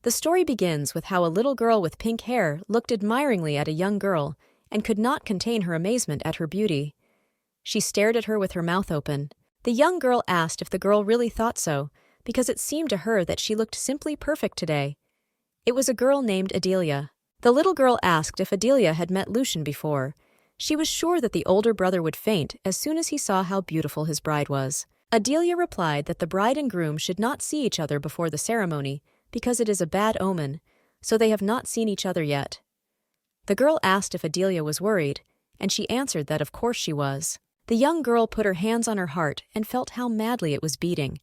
The story begins with how a little girl with pink hair looked admiringly at a young girl and could not contain her amazement at her beauty. She stared at her with her mouth open. The young girl asked if the girl really thought so, because it seemed to her that she looked simply perfect today. It was a girl named Adelia. The little girl asked if Adelia had met Lucian before. She was sure that the older brother would faint as soon as he saw how beautiful his bride was. Adelia replied that the bride and groom should not see each other before the ceremony, because it is a bad omen, so they have not seen each other yet. The girl asked if Adelia was worried, and she answered that of course she was. The young girl put her hands on her heart and felt how madly it was beating.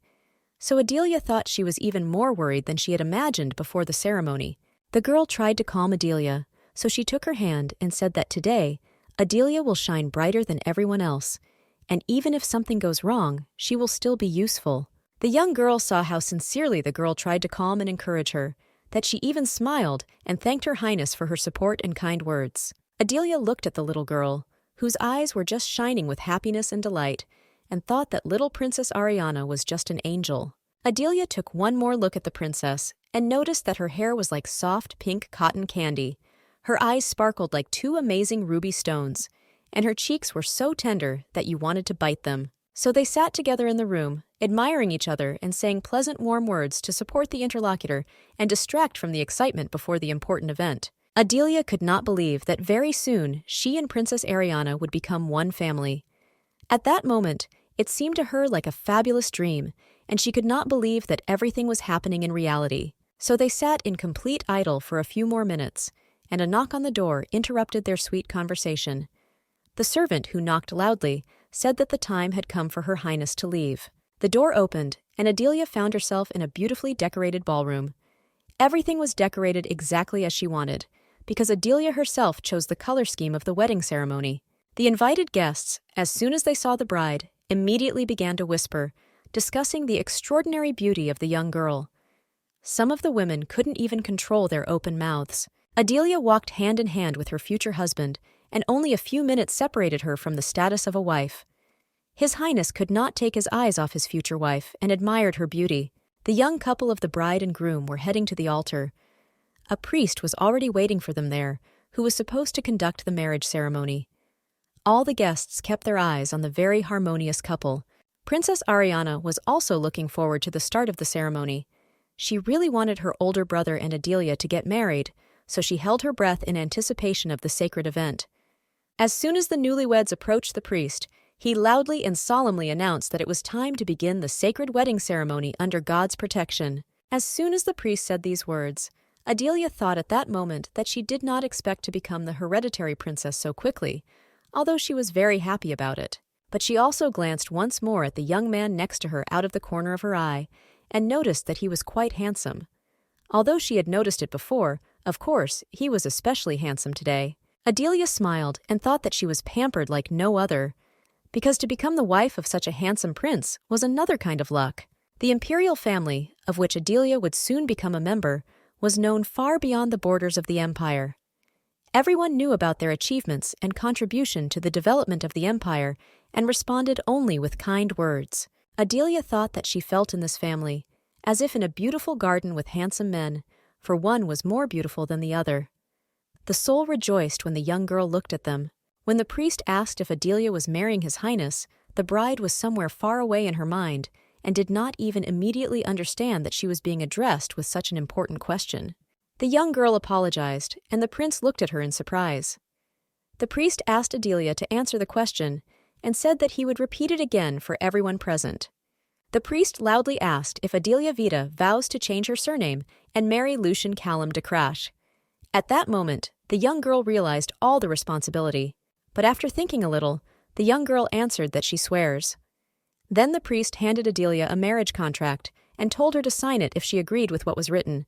So Adelia thought she was even more worried than she had imagined before the ceremony. The girl tried to calm Adelia, so she took her hand and said that today, Adelia will shine brighter than everyone else, and even if something goes wrong, she will still be useful. The young girl saw how sincerely the girl tried to calm and encourage her, that she even smiled and thanked Her Highness for her support and kind words. Adelia looked at the little girl, whose eyes were just shining with happiness and delight, and thought that little Princess Ariana was just an angel. Adelia took one more look at the princess and noticed that her hair was like soft pink cotton candy. Her eyes sparkled like two amazing ruby stones, and her cheeks were so tender that you wanted to bite them. So they sat together in the room, admiring each other and saying pleasant warm words to support the interlocutor and distract from the excitement before the important event. Adelia could not believe that very soon she and Princess Ariana would become one family. At that moment, it seemed to her like a fabulous dream, and she could not believe that everything was happening in reality. So they sat in complete idle for a few more minutes, and a knock on the door interrupted their sweet conversation. The servant, who knocked loudly, said that the time had come for Her Highness to leave. The door opened, and Adelia found herself in a beautifully decorated ballroom. Everything was decorated exactly as she wanted, because Adelia herself chose the color scheme of the wedding ceremony. The invited guests, as soon as they saw the bride, immediately began to whisper, discussing the extraordinary beauty of the young girl. Some of the women couldn't even control their open mouths. Adelia walked hand in hand with her future husband, and only a few minutes separated her from the status of a wife. His Highness could not take his eyes off his future wife and admired her beauty. The young couple of the bride and groom were heading to the altar. A priest was already waiting for them there, who was supposed to conduct the marriage ceremony. All the guests kept their eyes on the very harmonious couple. Princess Ariana was also looking forward to the start of the ceremony. She really wanted her older brother and Adelia to get married, so she held her breath in anticipation of the sacred event. As soon as the newlyweds approached the priest, he loudly and solemnly announced that it was time to begin the sacred wedding ceremony under God's protection. As soon as the priest said these words, Adelia thought at that moment that she did not expect to become the hereditary princess so quickly, although she was very happy about it. But she also glanced once more at the young man next to her out of the corner of her eye, and noticed that he was quite handsome. Although she had noticed it before, of course, he was especially handsome today. Adelia smiled and thought that she was pampered like no other, because to become the wife of such a handsome prince was another kind of luck. The imperial family, of which Adelia would soon become a member, was known far beyond the borders of the empire. Everyone knew about their achievements and contribution to the development of the empire and responded only with kind words. Adelia thought that she felt in this family, as if in a beautiful garden with handsome men, for one was more beautiful than the other. The soul rejoiced when the young girl looked at them. When the priest asked if Adelia was marrying His Highness, the bride was somewhere far away in her mind and did not even immediately understand that she was being addressed with such an important question. The young girl apologized, and the prince looked at her in surprise. The priest asked Adelia to answer the question and said that he would repeat it again for everyone present. The priest loudly asked if Adelia Vita vows to change her surname and marry Lucian Callum de Crash. At that moment, the young girl realized all the responsibility, but after thinking a little, the young girl answered that she swears. Then the priest handed Adelia a marriage contract and told her to sign it if she agreed with what was written.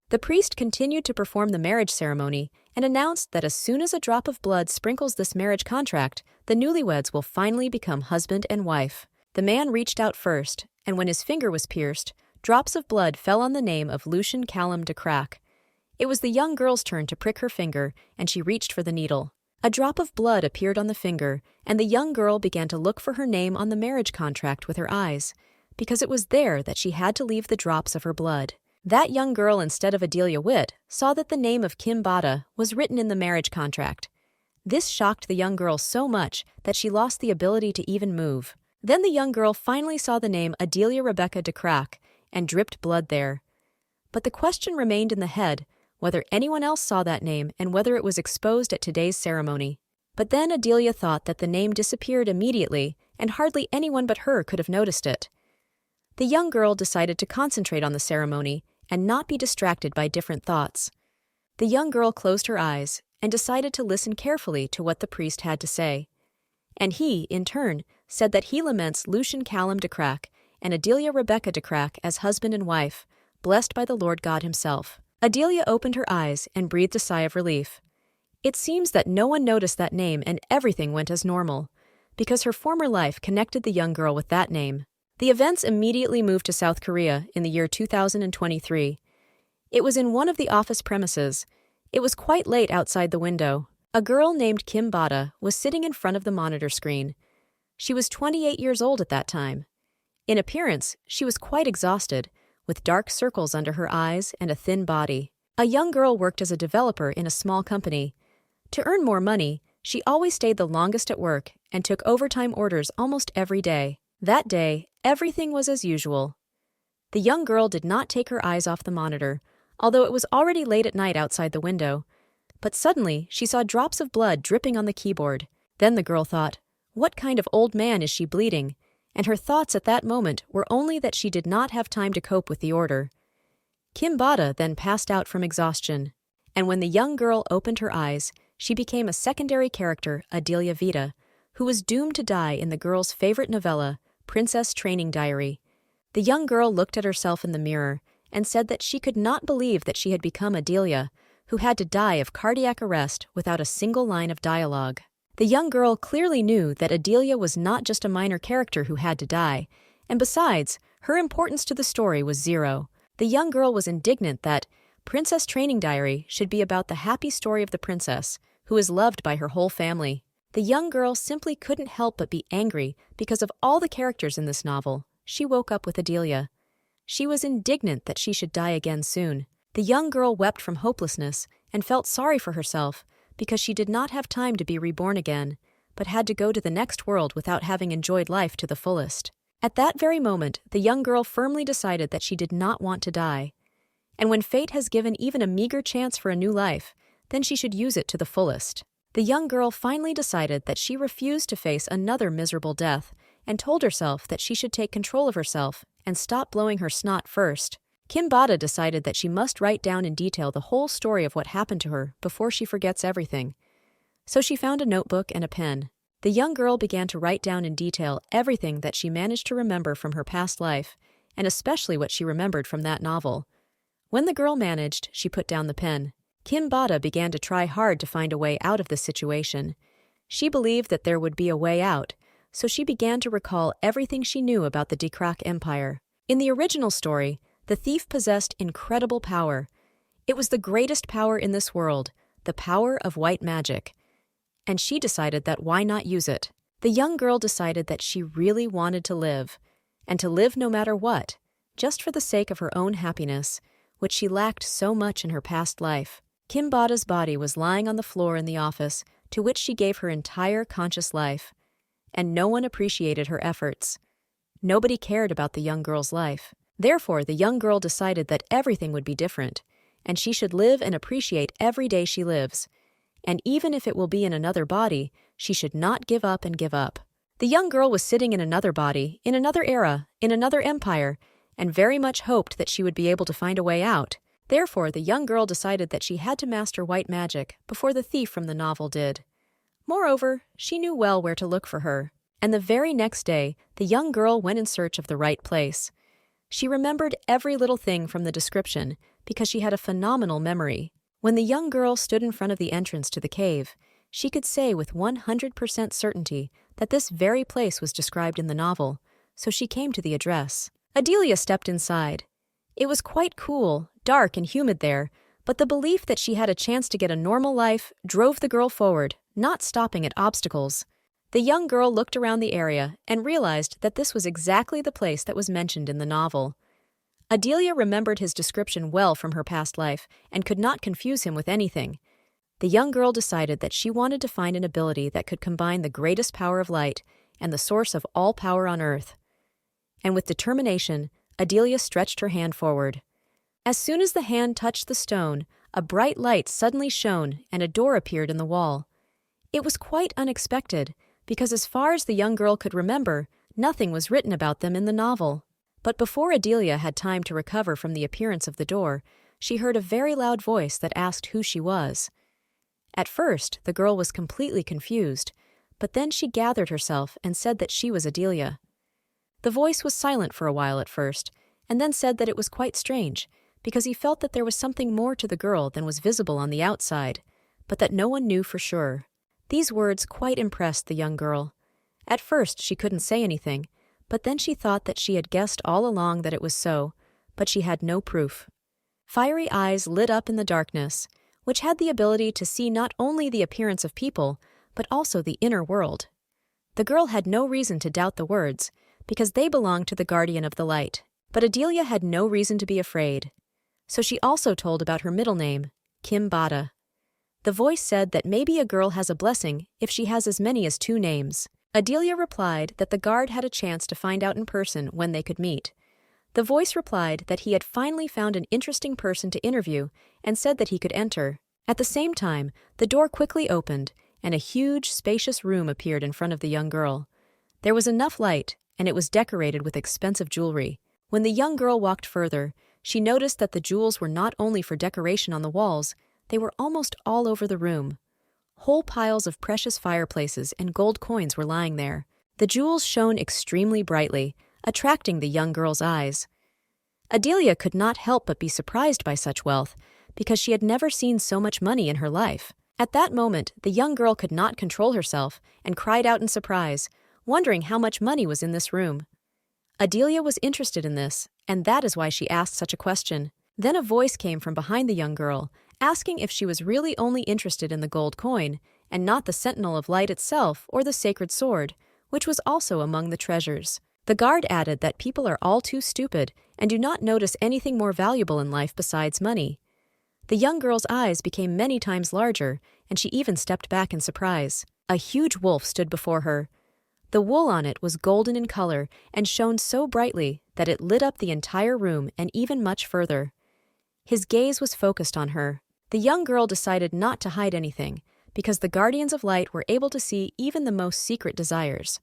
The priest continued to perform the marriage ceremony and announced that as soon as a drop of blood sprinkles this marriage contract, the newlyweds will finally become husband and wife. The man reached out first, and when his finger was pierced, drops of blood fell on the name of Lucian Callum de Crack. It was the young girl's turn to prick her finger, and she reached for the needle. A drop of blood appeared on the finger, and the young girl began to look for her name on the marriage contract with her eyes, because it was there that she had to leave the drops of her blood. That young girl, instead of Adelia Witt, saw that the name of Kim Bada was written in the marriage contract. This shocked the young girl so much that she lost the ability to even move. Then the young girl finally saw the name Adelia Rebecca de Crack and dripped blood there. But the question remained in the head, whether anyone else saw that name and whether it was exposed at today's ceremony. But then Adelia thought that the name disappeared immediately and hardly anyone but her could have noticed it. The young girl decided to concentrate on the ceremony and not be distracted by different thoughts. The young girl closed her eyes and decided to listen carefully to what the priest had to say. And he, in turn, said that he laments Lucian Callum de Crack and Adelia Rebecca de Crack as husband and wife, blessed by the Lord God himself. Adelia opened her eyes and breathed a sigh of relief. It seems that no one noticed that name and everything went as normal, because her former life connected the young girl with that name. The events immediately moved to South Korea in the year 2023. It was in one of the office premises. It was quite late outside the window. A girl named Kim Bada was sitting in front of the monitor screen. She was 28 years old at that time. In appearance, she was quite exhausted, with dark circles under her eyes and a thin body. A young girl worked as a developer in a small company. To earn more money, she always stayed the longest at work and took overtime orders almost every day. That day, everything was as usual. The young girl did not take her eyes off the monitor, although it was already late at night outside the window. But suddenly, she saw drops of blood dripping on the keyboard. Then the girl thought, what kind of old man is she bleeding? And her thoughts at that moment were only that she did not have time to cope with the order. Kim Bada then passed out from exhaustion, and when the young girl opened her eyes, she became a secondary character, Adelia Vita, who was doomed to die in the girl's favorite novella, Princess Training Diary. The young girl looked at herself in the mirror and said that she could not believe that she had become Adelia, who had to die of cardiac arrest without a single line of dialogue. The young girl clearly knew that Adelia was not just a minor character who had to die, and besides, her importance to the story was zero. The young girl was indignant that Princess Training Diary should be about the happy story of the princess, who is loved by her whole family. The young girl simply couldn't help but be angry because of all the characters in this novel. She woke up with Adelia. She was indignant that she should die again soon. The young girl wept from hopelessness and felt sorry for herself because she did not have time to be reborn again, but had to go to the next world without having enjoyed life to the fullest. At that very moment, the young girl firmly decided that she did not want to die. And when fate has given even a meager chance for a new life, then she should use it to the fullest. The young girl finally decided that she refused to face another miserable death and told herself that she should take control of herself and stop blowing her snot first. Kim Bada decided that she must write down in detail the whole story of what happened to her before she forgets everything. So she found a notebook and a pen. The young girl began to write down in detail everything that she managed to remember from her past life, and especially what she remembered from that novel. When the girl managed, she put down the pen. Kim Bada began to try hard to find a way out of this situation. She believed that there would be a way out, so she began to recall everything she knew about the de Crack Empire. In the original story, the thief possessed incredible power. It was the greatest power in this world, the power of white magic. And she decided that why not use it? The young girl decided that she really wanted to live, and to live no matter what, just for the sake of her own happiness, which she lacked so much in her past life. Kim Bada's body was lying on the floor in the office, to which she gave her entire conscious life. And no one appreciated her efforts. Nobody cared about the young girl's life. Therefore, the young girl decided that everything would be different, and she should live and appreciate every day she lives. And even if it will be in another body, she should not give up and give up. The young girl was sitting in another body, in another era, in another empire, and very much hoped that she would be able to find a way out. Therefore, the young girl decided that she had to master white magic before the thief from the novel did. Moreover, she knew well where to look for her, and the very next day, the young girl went in search of the right place. She remembered every little thing from the description because she had a phenomenal memory. When the young girl stood in front of the entrance to the cave, she could say with 100% certainty that this very place was described in the novel, so she came to the address. Adelia stepped inside. It was quite cool, dark and humid there, but the belief that she had a chance to get a normal life drove the girl forward, not stopping at obstacles. The young girl looked around the area and realized that this was exactly the place that was mentioned in the novel. Adelia remembered his description well from her past life and could not confuse him with anything. The young girl decided that she wanted to find an ability that could combine the greatest power of light and the source of all power on earth. And with determination, Adelia stretched her hand forward. As soon as the hand touched the stone, a bright light suddenly shone and a door appeared in the wall. It was quite unexpected, because as far as the young girl could remember, nothing was written about them in the novel. But before Adelia had time to recover from the appearance of the door, she heard a very loud voice that asked who she was. At first, the girl was completely confused, but then she gathered herself and said that she was Adelia. The voice was silent for a while at first, and then said that it was quite strange, because he felt that there was something more to the girl than was visible on the outside, but that no one knew for sure. These words quite impressed the young girl. At first she couldn't say anything, but then she thought that she had guessed all along that it was so, but she had no proof. Fiery eyes lit up in the darkness, which had the ability to see not only the appearance of people, but also the inner world. The girl had no reason to doubt the words, because they belonged to the guardian of the light. But Adelia had no reason to be afraid. So she also told about her middle name, Kim Bada. The voice said that maybe a girl has a blessing if she has as many as 2 names. Adelia replied that the guard had a chance to find out in person when they could meet. The voice replied that he had finally found an interesting person to interview and said that he could enter. At the same time, the door quickly opened and a huge, spacious room appeared in front of the young girl. There was enough light, and it was decorated with expensive jewelry. When the young girl walked further, she noticed that the jewels were not only for decoration on the walls, they were almost all over the room. Whole piles of precious fireplaces and gold coins were lying there. The jewels shone extremely brightly, attracting the young girl's eyes. Adelia could not help but be surprised by such wealth, because she had never seen so much money in her life. At that moment, the young girl could not control herself and cried out in surprise, wondering how much money was in this room. Adelia was interested in this, and that is why she asked such a question. Then a voice came from behind the young girl, asking if she was really only interested in the gold coin, and not the sentinel of light itself or the sacred sword, which was also among the treasures. The guard added that people are all too stupid and do not notice anything more valuable in life besides money. The young girl's eyes became many times larger, and she even stepped back in surprise. A huge wolf stood before her. The wool on it was golden in color and shone so brightly that it lit up the entire room and even much further. His gaze was focused on her. The young girl decided not to hide anything, because the guardians of light were able to see even the most secret desires.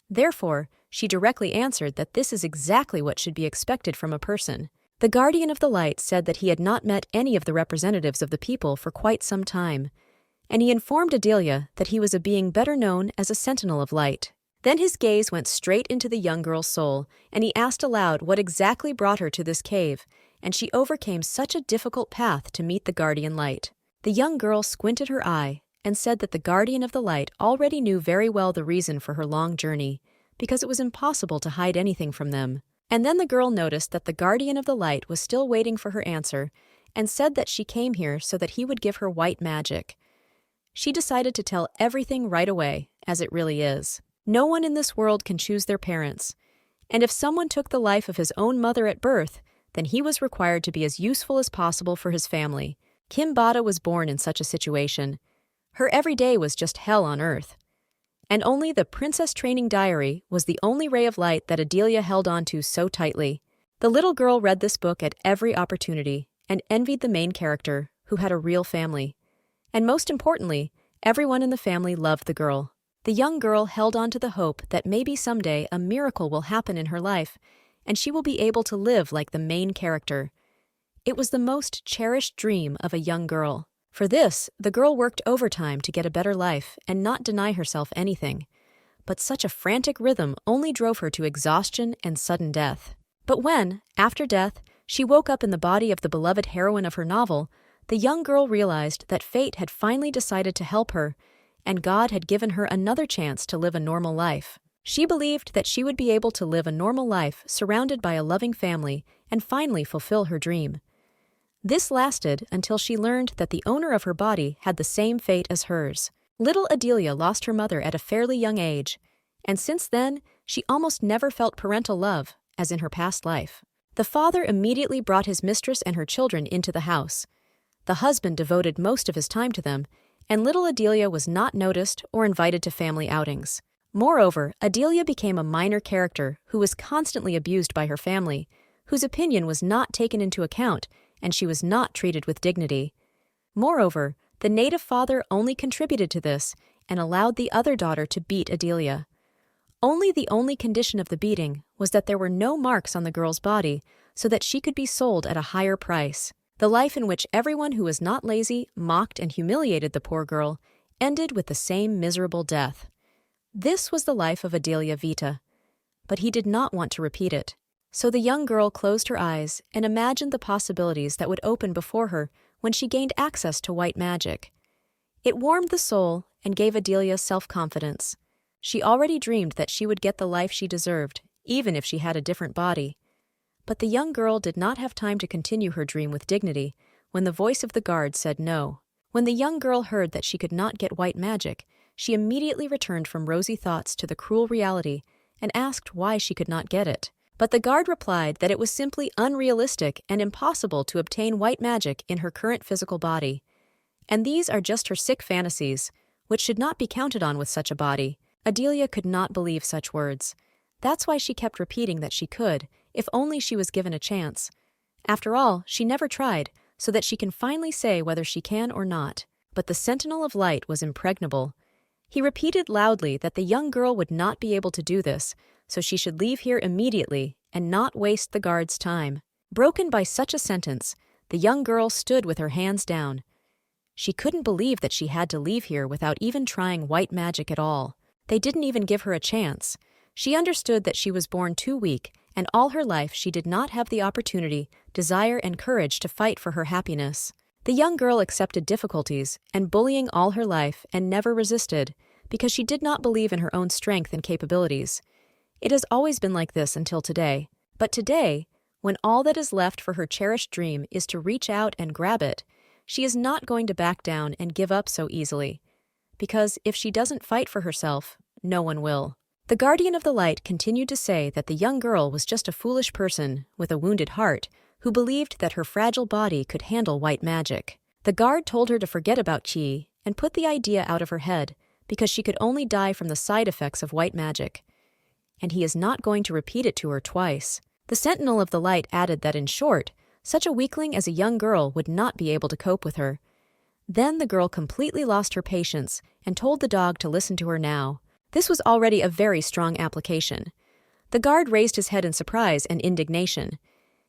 Therefore, she directly answered that this is exactly what should be expected from a person. The guardian of the light said that he had not met any of the representatives of the people for quite some time, and he informed Adelia that he was a being better known as a sentinel of light. Then his gaze went straight into the young girl's soul, and he asked aloud what exactly brought her to this cave, and she overcame such a difficult path to meet the guardian light. The young girl squinted her eye and said that the guardian of the light already knew very well the reason for her long journey, because it was impossible to hide anything from them. And then the girl noticed that the guardian of the light was still waiting for her answer, and said that she came here so that he would give her white magic. She decided to tell everything right away, as it really is. No one in this world can choose their parents, and if someone took the life of his own mother at birth, then he was required to be as useful as possible for his family. Kim Bada was born in such a situation. Her every day was just hell on earth. And only the Princess Training Diary was the only ray of light that Adelia held onto so tightly. The little girl read this book at every opportunity and envied the main character, who had a real family. And most importantly, everyone in the family loved the girl. The young girl held on to the hope that maybe someday a miracle will happen in her life, and she will be able to live like the main character. It was the most cherished dream of a young girl. For this, the girl worked overtime to get a better life and not deny herself anything. But such a frantic rhythm only drove her to exhaustion and sudden death. But when, after death, she woke up in the body of the beloved heroine of her novel, the young girl realized that fate had finally decided to help her, and God had given her another chance to live a normal life. She believed that she would be able to live a normal life surrounded by a loving family and finally fulfill her dream. This lasted until she learned that the owner of her body had the same fate as hers. Little Adelia lost her mother at a fairly young age, and since then, she almost never felt parental love, as in her past life. The father immediately brought his mistress and her children into the house. The husband devoted most of his time to them, and little Adelia was not noticed or invited to family outings. Moreover, Adelia became a minor character who was constantly abused by her family, whose opinion was not taken into account, and she was not treated with dignity. Moreover, the native father only contributed to this and allowed the other daughter to beat Adelia. The only condition of the beating was that there were no marks on the girl's body so that she could be sold at a higher price. The life in which everyone who was not lazy mocked and humiliated the poor girl ended with the same miserable death. This was the life of Adelia Vita, but he did not want to repeat it. So the young girl closed her eyes and imagined the possibilities that would open before her when she gained access to white magic. It warmed the soul and gave Adelia self-confidence. She already dreamed that she would get the life she deserved, even if she had a different body. But the young girl did not have time to continue her dream with dignity when the voice of the guard said no. When the young girl heard that she could not get white magic, she immediately returned from rosy thoughts to the cruel reality and asked why she could not get it. But the guard replied that it was simply unrealistic and impossible to obtain white magic in her current physical body. And these are just her sick fantasies, which should not be counted on with such a body. Adelia could not believe such words. That's why she kept repeating that she could, if only she was given a chance. After all, she never tried, so that she can finally say whether she can or not. But the Sentinel of Light was impregnable. He repeated loudly that the young girl would not be able to do this, so she should leave here immediately and not waste the guard's time. Broken by such a sentence, the young girl stood with her hands down. She couldn't believe that she had to leave here without even trying white magic at all. They didn't even give her a chance. She understood that she was born too weak, and all her life she did not have the opportunity, desire, and courage to fight for her happiness. The young girl accepted difficulties and bullying all her life and never resisted, because she did not believe in her own strength and capabilities. It has always been like this until today. But today, when all that is left for her cherished dream is to reach out and grab it, she is not going to back down and give up so easily. Because if she doesn't fight for herself, no one will. The Guardian of the Light continued to say that the young girl was just a foolish person with a wounded heart who believed that her fragile body could handle white magic. The guard told her to forget about Qi and put the idea out of her head because she could only die from the side effects of white magic. And he is not going to repeat it to her twice. The Sentinel of the Light added that in short, such a weakling as a young girl would not be able to cope with her. Then the girl completely lost her patience and told the dog to listen to her now. This was already a very strong application. The guard raised his head in surprise and indignation.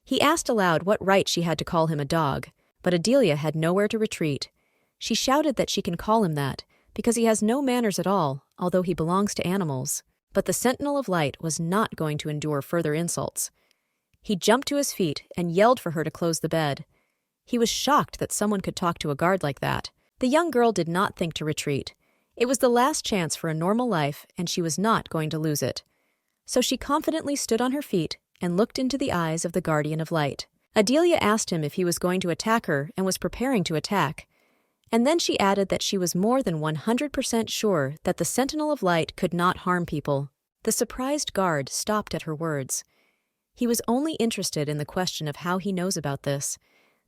He asked aloud what right she had to call him a dog, but Adelia had nowhere to retreat. She shouted that she can call him that, because he has no manners at all, although he belongs to animals. But the Sentinel of Light was not going to endure further insults. He jumped to his feet and yelled for her to close the bed. He was shocked that someone could talk to a guard like that. The young girl did not think to retreat. It was the last chance for a normal life, and she was not going to lose it. So she confidently stood on her feet and looked into the eyes of the Guardian of Light. Adelia asked him if he was going to attack her and was preparing to attack. And then she added that she was more than 100% sure that the Sentinel of Light could not harm people. The surprised guard stopped at her words. He was only interested in the question of how he knows about this,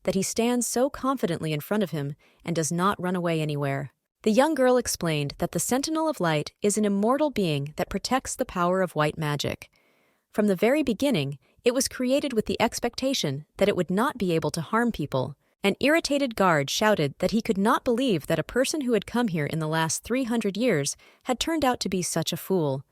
that he stands so confidently in front of him and does not run away anywhere. The young girl explained that the Sentinel of Light is an immortal being that protects the power of white magic. From the very beginning, it was created with the expectation that it would not be able to harm people. An irritated guard shouted that he could not believe that a person who had come here in the last 300 years had turned out to be such a fool.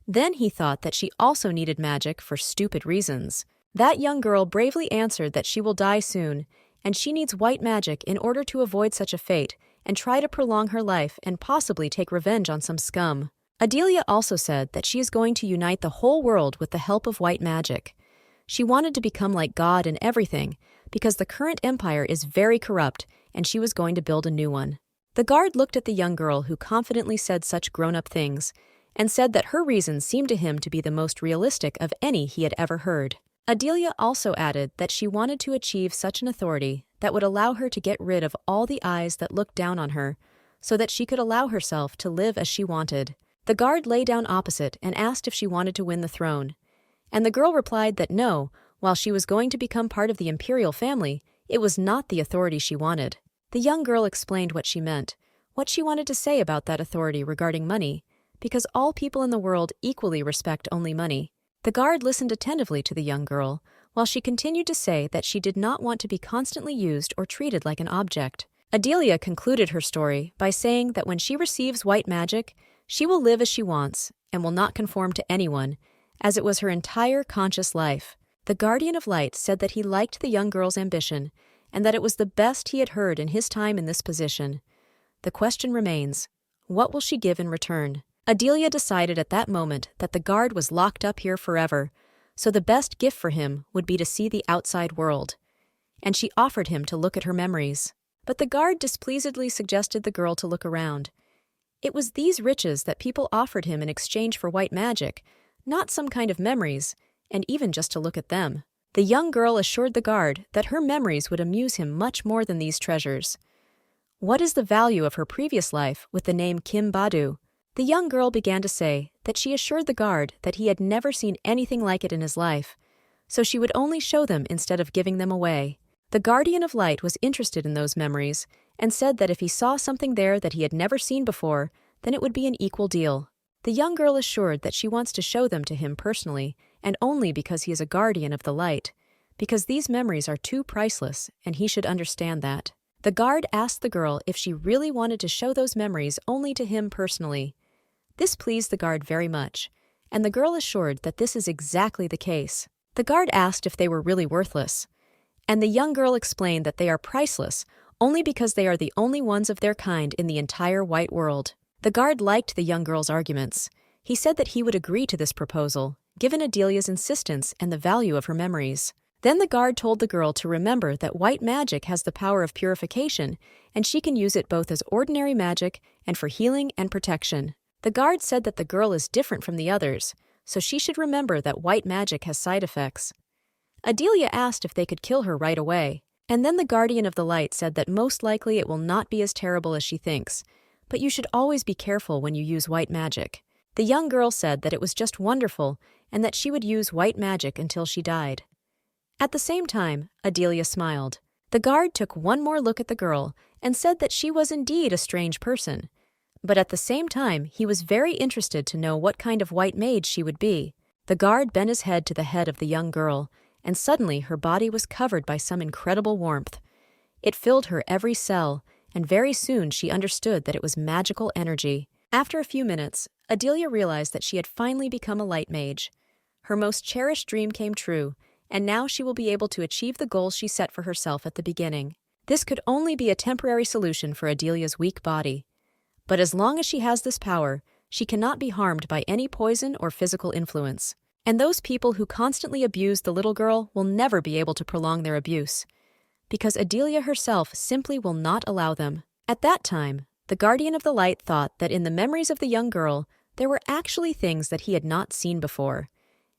Then he thought that she also needed magic for stupid reasons. That young girl bravely answered that she will die soon, and she needs white magic in order to avoid such a fate and try to prolong her life and possibly take revenge on some scum. Adelia also said that she is going to unite the whole world with the help of white magic. She wanted to become like God in everything, because the current empire is very corrupt and she was going to build a new one. The guard looked at the young girl who confidently said such grown-up things and said that her reasons seemed to him to be the most realistic of any he had ever heard. Adelia also added that she wanted to achieve such an authority that would allow her to get rid of all the eyes that looked down on her, so that she could allow herself to live as she wanted. The guard lay down opposite and asked if she wanted to win the throne, and the girl replied that no, While she was going to become part of the imperial family, it was not the authority she wanted. The young girl explained what she meant, what she wanted to say about that authority regarding money, because all people in the world equally respect only money. The guard listened attentively to the young girl, while she continued to say that she did not want to be constantly used or treated like an object. Adelia concluded her story by saying that when she receives white magic, she will live as she wants and will not conform to anyone, as it was her entire conscious life. The Guardian of Light said that he liked the young girl's ambition and that it was the best he had heard in his time in this position. The question remains, what will she give in return? Adelia decided at that moment that the guard was locked up here forever, so the best gift for him would be to see the outside world. And she offered him to look at her memories. But the guard displeasedly suggested the girl to look around. It was these riches that people offered him in exchange for white magic, not some kind of memories, and even just to look at them. The young girl assured the guard that her memories would amuse him much more than these treasures. What is the value of her previous life with the name Kim Badu? The young girl began to say that she assured the guard that he had never seen anything like it in his life, so she would only show them instead of giving them away. The Guardian of Light was interested in those memories and said that if he saw something there that he had never seen before, then it would be an equal deal. The young girl assured that she wants to show them to him personally, and only because he is a guardian of the light, because these memories are too priceless, and he should understand that. The guard asked the girl if she really wanted to show those memories only to him personally. This pleased the guard very much, and the girl assured that this is exactly the case. The guard asked if they were really worthless, and the young girl explained that they are priceless only because they are the only ones of their kind in the entire white world. The guard liked the young girl's arguments. He said that he would agree to this proposal, given Adelia's insistence and the value of her memories. Then the guard told the girl to remember that white magic has the power of purification, and she can use it both as ordinary magic and for healing and protection. The guard said that the girl is different from the others, so she should remember that white magic has side effects. Adelia asked if they could kill her right away, and then the Guardian of the Light said that most likely it will not be as terrible as she thinks, but you should always be careful when you use white magic. The young girl said that it was just wonderful and that she would use white magic until she died. At the same time, Adelia smiled. The guard took one more look at the girl and said that she was indeed a strange person. But at the same time, he was very interested to know what kind of white mage she would be. The guard bent his head to the head of the young girl, and suddenly her body was covered by some incredible warmth. It filled her every cell, and very soon she understood that it was magical energy. After a few minutes, Adelia realized that she had finally become a light mage. Her most cherished dream came true, and now she will be able to achieve the goals she set for herself at the beginning. This could only be a temporary solution for Adelia's weak body. But as long as she has this power, she cannot be harmed by any poison or physical influence. And those people who constantly abuse the little girl will never be able to prolong their abuse, because Adelia herself simply will not allow them. At that time, the Guardian of the Light thought that in the memories of the young girl, there were actually things that he had not seen before,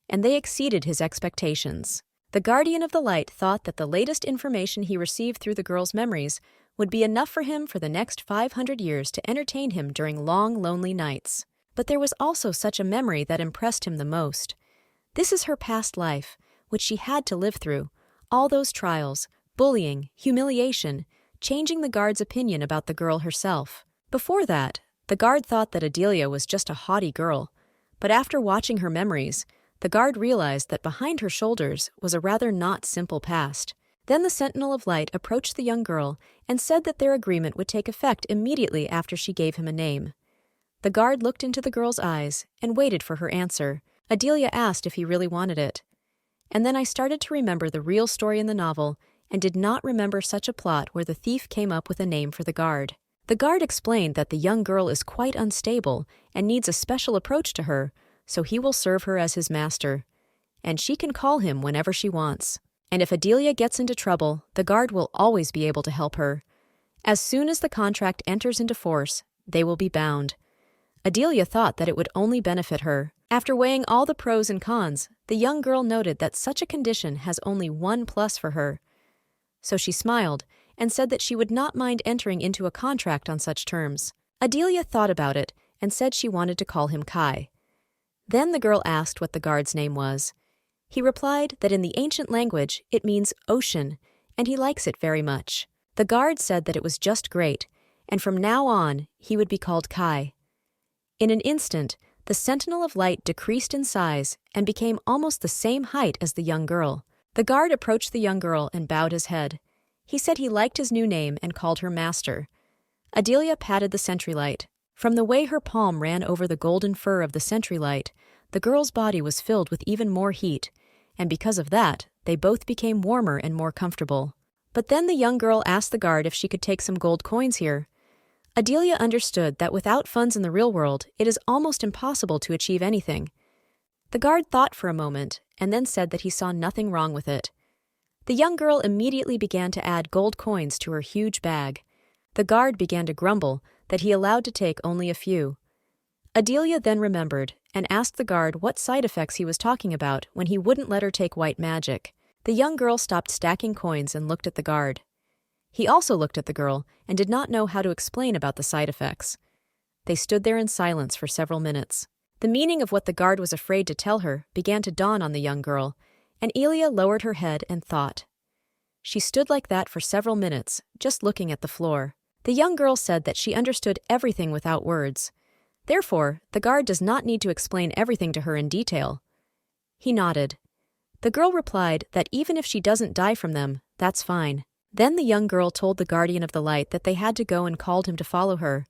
and they exceeded his expectations. The Guardian of the Light thought that the latest information he received through the girl's memories would be enough for him for the next 500 years to entertain him during long, lonely nights. But there was also such a memory that impressed him the most. This is her past life, which she had to live through, all those trials, bullying, humiliation, changing the guard's opinion about the girl herself. Before that, the guard thought that Adelia was just a haughty girl, but after watching her memories, the guard realized that behind her shoulders was a rather not simple past. Then the Sentinel of Light approached the young girl and said that their agreement would take effect immediately after she gave him a name. The guard looked into the girl's eyes and waited for her answer. Adelia asked if he really wanted it. And then I started to remember the real story in the novel and did not remember such a plot where the thief came up with a name for the guard. The guard explained that the young girl is quite unstable and needs a special approach to her, so he will serve her as his master, and she can call him whenever she wants. And if Adelia gets into trouble, the guard will always be able to help her. As soon as the contract enters into force, they will be bound. Adelia thought that it would only benefit her. After weighing all the pros and cons, the young girl noted that such a condition has only one plus for her. So she smiled and said that she would not mind entering into a contract on such terms. Adelia thought about it and said she wanted to call him Kai. Then the girl asked what the guard's name was. He replied that in the ancient language it means ocean, and he likes it very much. The guard said that it was just great, and from now on he would be called Kai. In an instant, the sentinel of light decreased in size and became almost the same height as the young girl. The guard approached the young girl and bowed his head. He said he liked his new name and called her Master. Adelia patted the sentry light. From the way her palm ran over the golden fur of the sentry light, the girl's body was filled with even more heat, and because of that, they both became warmer and more comfortable. But then the young girl asked the guard if she could take some gold coins here. Adelia understood that without funds in the real world, it is almost impossible to achieve anything. The guard thought for a moment, and then said that he saw nothing wrong with it. The young girl immediately began to add gold coins to her huge bag. The guard began to grumble that he allowed to take only a few. Adelia then remembered and asked the guard what side effects he was talking about when he wouldn't let her take white magic. The young girl stopped stacking coins and looked at the guard. He also looked at the girl and did not know how to explain about the side effects. They stood there in silence for several minutes. The meaning of what the guard was afraid to tell her began to dawn on the young girl, and Elia lowered her head and thought. She stood like that for several minutes, just looking at the floor. The young girl said that she understood everything without words. Therefore, the guard does not need to explain everything to her in detail. He nodded. The girl replied that even if she doesn't die from them, that's fine. Then the young girl told the guardian of the light that they had to go and called him to follow her.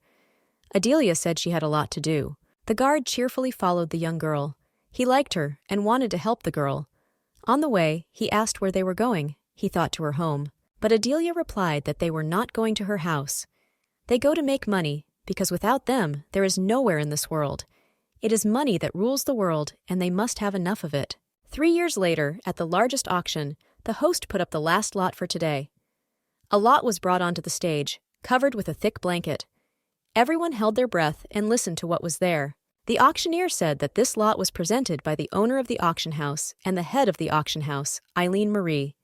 Adelia said she had a lot to do. The guard cheerfully followed the young girl. He liked her and wanted to help the girl. On the way, he asked where they were going. He thought to her home. But Adelia replied that they were not going to her house. They go to make money, because without them, there is nowhere in this world. It is money that rules the world, and they must have enough of it. 3 years later, at the largest auction, the host put up the last lot for today. A lot was brought onto the stage, covered with a thick blanket. Everyone held their breath and listened to what was there. The auctioneer said that this lot was presented by the owner of the auction house and the head of the auction house, Eileen Marie.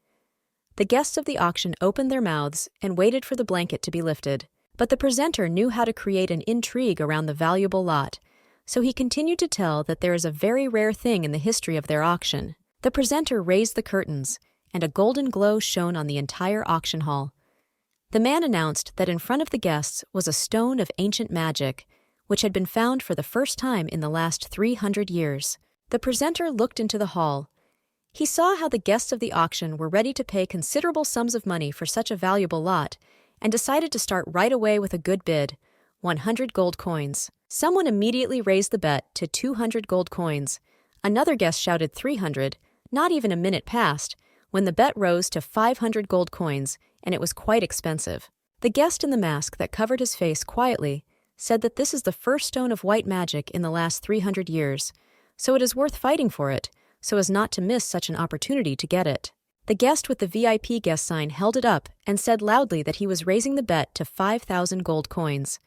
The guests of the auction opened their mouths and waited for the blanket to be lifted. But the presenter knew how to create an intrigue around the valuable lot, so he continued to tell that there is a very rare thing in the history of their auction. The presenter raised the curtains, and a golden glow shone on the entire auction hall. The man announced that in front of the guests was a stone of ancient magic, which had been found for the first time in the last 300 years. The presenter looked into the hall. He saw how the guests of the auction were ready to pay considerable sums of money for such a valuable lot, and decided to start right away with a good bid, 100 gold coins. Someone immediately raised the bet to 200 gold coins. Another guest shouted 300. Not even a minute passed, when the bet rose to 500 gold coins, and it was quite expensive. The guest in the mask that covered his face quietly said that this is the first stone of white magic in the last 300 years, so it is worth fighting for it, so as not to miss such an opportunity to get it. The guest with the VIP guest sign held it up and said loudly that he was raising the bet to 5,000 gold coins.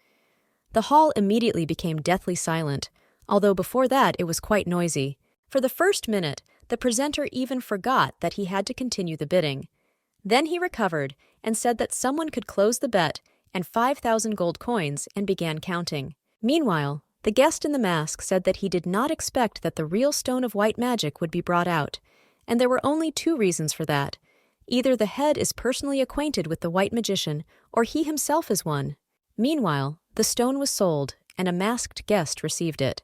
The hall immediately became deathly silent, although before that it was quite noisy. For the first minute, the presenter even forgot that he had to continue the bidding. Then he recovered and said that someone could close the bet and 5,000 gold coins and began counting. Meanwhile, the guest in the mask said that he did not expect that the real stone of white magic would be brought out, and there were only 2 reasons for that. Either the head is personally acquainted with the white magician, or he himself is one. Meanwhile, the stone was sold, and a masked guest received it.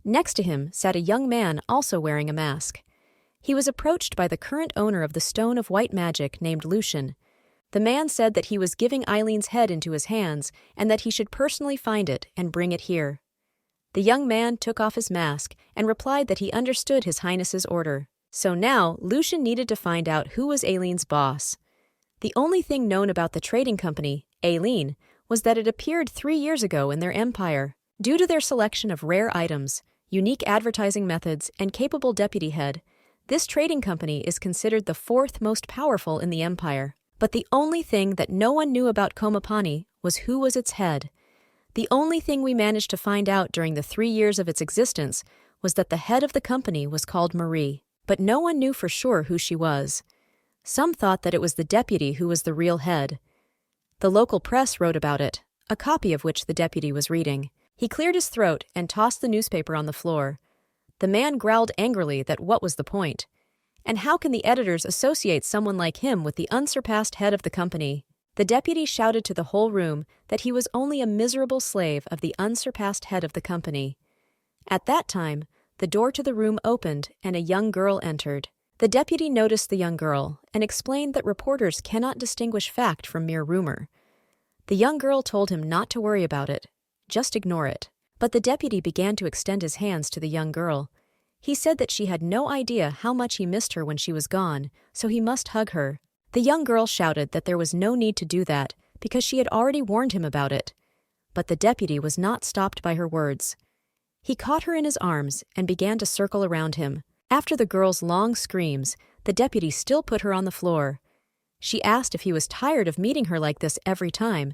Next to him sat a young man also wearing a mask. He was approached by the current owner of the stone of white magic named Lucian. The man said that he was giving Eileen's head into his hands and that he should personally find it and bring it here. The young man took off his mask and replied that he understood His Highness's order. So now, Lucian needed to find out who was Eileen's boss. The only thing known about the trading company, Eileen, was that it appeared 3 years ago in their empire. Due to their selection of rare items, unique advertising methods, and capable deputy head, this trading company is considered the 4th most powerful in the empire. But the only thing that no one knew about Komapani was who was its head. The only thing we managed to find out during the 3 years of its existence was that the head of the company was called Marie, but no one knew for sure who she was. Some thought that it was the deputy who was the real head. The local press wrote about it, a copy of which the deputy was reading. He cleared his throat and tossed the newspaper on the floor. The man growled angrily that what was the point. And how can the editors associate someone like him with the unsurpassed head of the company? The deputy shouted to the whole room that he was only a miserable slave of the unsurpassed head of the company. At that time, the door to the room opened and a young girl entered. The deputy noticed the young girl and explained that reporters cannot distinguish fact from mere rumor. The young girl told him not to worry about it, just ignore it. But the deputy began to extend his hands to the young girl. He said that she had no idea how much he missed her when she was gone, so he must hug her. The young girl shouted that there was no need to do that because she had already warned him about it. But the deputy was not stopped by her words. He caught her in his arms and began to circle around him. After the girl's long screams, the deputy still put her on the floor. She asked if he was tired of meeting her like this every time,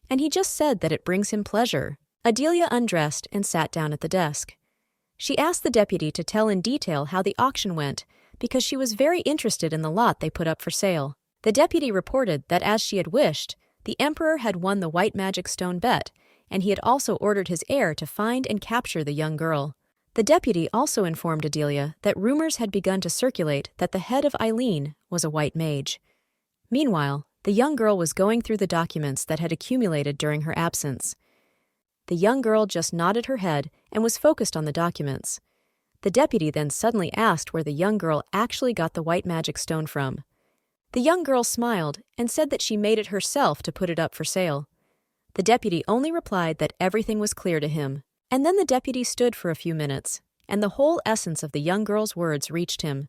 and he just said that it brings him pleasure. Adelia undressed and sat down at the desk. She asked the deputy to tell in detail how the auction went because she was very interested in the lot they put up for sale. The deputy reported that as she had wished, the emperor had won the white magic stone bet, and he had also ordered his heir to find and capture the young girl. The deputy also informed Adelia that rumors had begun to circulate that the head of Eileen was a white mage. Meanwhile, the young girl was going through the documents that had accumulated during her absence. The young girl just nodded her head and was focused on the documents. The deputy then suddenly asked where the young girl actually got the white magic stone from. The young girl smiled and said that she made it herself to put it up for sale. The deputy only replied that everything was clear to him. And then the deputy stood for a few minutes, and the whole essence of the young girl's words reached him.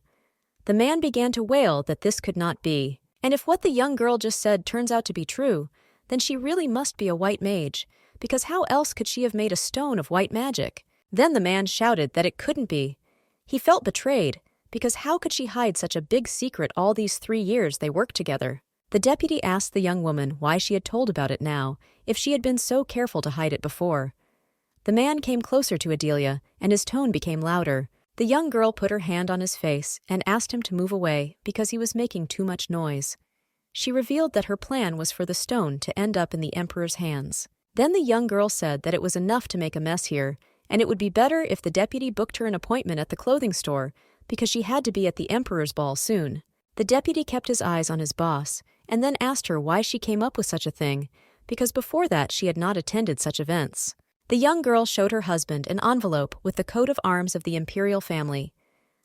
The man began to wail that this could not be, and if what the young girl just said turns out to be true, then she really must be a white mage, because how else could she have made a stone of white magic? Then the man shouted that it couldn't be. He felt betrayed, because how could she hide such a big secret all these 3 years they worked together? The deputy asked the young woman why she had told about it now, if she had been so careful to hide it before. The man came closer to Adelia, and his tone became louder. The young girl put her hand on his face and asked him to move away because he was making too much noise. She revealed that her plan was for the stone to end up in the emperor's hands. Then the young girl said that it was enough to make a mess here, and it would be better if the deputy booked her an appointment at the clothing store because she had to be at the emperor's ball soon. The deputy kept his eyes on his boss and then asked her why she came up with such a thing, because before that she had not attended such events. The young girl showed her husband an envelope with the coat of arms of the imperial family.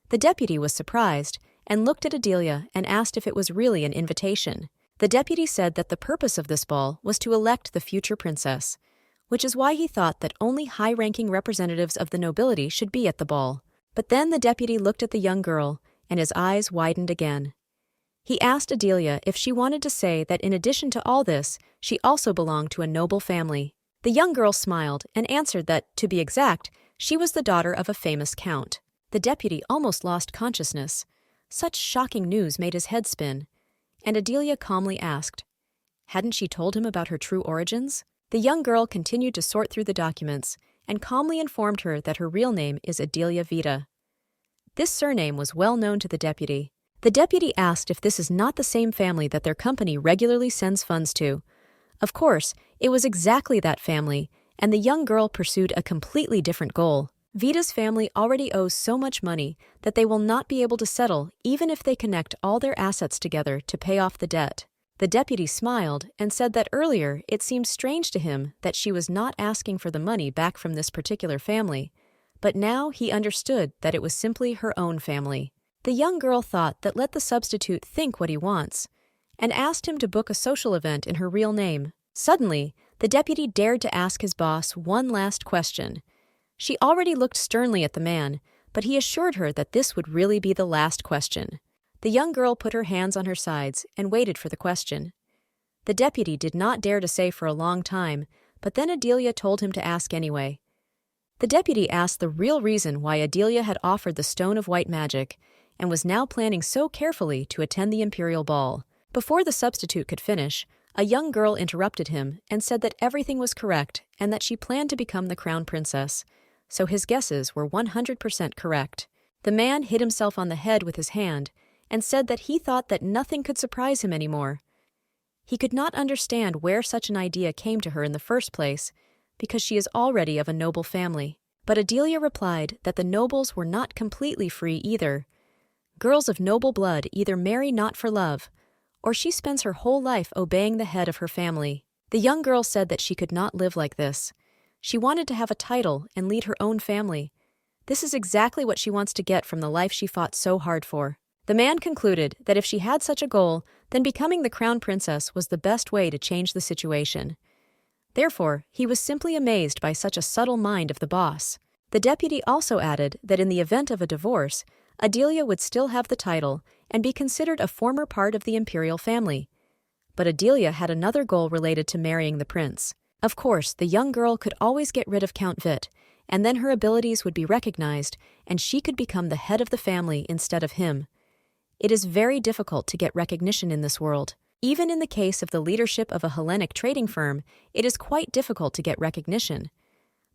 The deputy was surprised and looked at Adelia and asked if it was really an invitation. The deputy said that the purpose of this ball was to elect the future princess, which is why he thought that only high-ranking representatives of the nobility should be at the ball. But then the deputy looked at the young girl, and his eyes widened again. He asked Adelia if she wanted to say that in addition to all this, she also belonged to a noble family. The young girl smiled and answered that, to be exact, she was the daughter of a famous count. The deputy almost lost consciousness. Such shocking news made his head spin. And Adelia calmly asked, hadn't she told him about her true origins? The young girl continued to sort through the documents and calmly informed her that her real name is Adelia Vita. This surname was well known to the deputy. The deputy asked if this is not the same family that their company regularly sends funds to. Of course, it was exactly that family, and the young girl pursued a completely different goal. Vita's family already owes so much money that they will not be able to settle even if they connect all their assets together to pay off the debt. The deputy smiled and said that earlier it seemed strange to him that she was not asking for the money back from this particular family, but now he understood that it was simply her own family. The young girl thought that let the substitute think what he wants, and asked him to book a social event in her real name. Suddenly, the deputy dared to ask his boss one last question. She already looked sternly at the man, but he assured her that this would really be the last question. The young girl put her hands on her sides and waited for the question. The deputy did not dare to say for a long time, but then Adelia told him to ask anyway. The deputy asked the real reason why Adelia had offered the stone of white magic and was now planning so carefully to attend the imperial ball. Before the substitute could finish, a young girl interrupted him and said that everything was correct and that she planned to become the crown princess, so his guesses were 100% correct. The man hit himself on the head with his hand and said that he thought that nothing could surprise him anymore. He could not understand where such an idea came to her in the first place, because she is already of a noble family. But Adelia replied that the nobles were not completely free either. Girls of noble blood either marry not for love, or she spends her whole life obeying the head of her family. The young girl said that she could not live like this. She wanted to have a title and lead her own family. This is exactly what she wants to get from the life she fought so hard for. The man concluded that if she had such a goal, then becoming the crown princess was the best way to change the situation. Therefore, he was simply amazed by such a subtle mind of the boss. The deputy also added that in the event of a divorce, Adelia would still have the title and be considered a former part of the imperial family. But Adelia had another goal related to marrying the prince. Of course, the young girl could always get rid of Count Vit, and then her abilities would be recognized, and she could become the head of the family instead of him. It is very difficult to get recognition in this world. Even in the case of the leadership of a Hellenic trading firm, it is quite difficult to get recognition.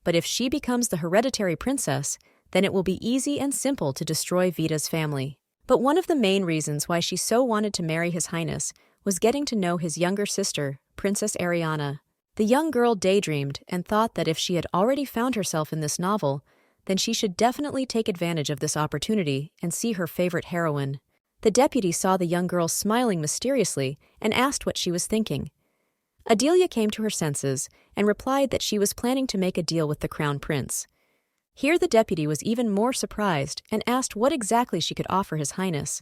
But if she becomes the hereditary princess, then it will be easy and simple to destroy Vita's family. But one of the main reasons why she so wanted to marry His Highness was getting to know his younger sister, Princess Ariana. The young girl daydreamed and thought that if she had already found herself in this novel, then she should definitely take advantage of this opportunity and see her favorite heroine. The deputy saw the young girl smiling mysteriously and asked what she was thinking. Adelia came to her senses and replied that she was planning to make a deal with the crown prince. Here the deputy was even more surprised and asked what exactly she could offer His Highness.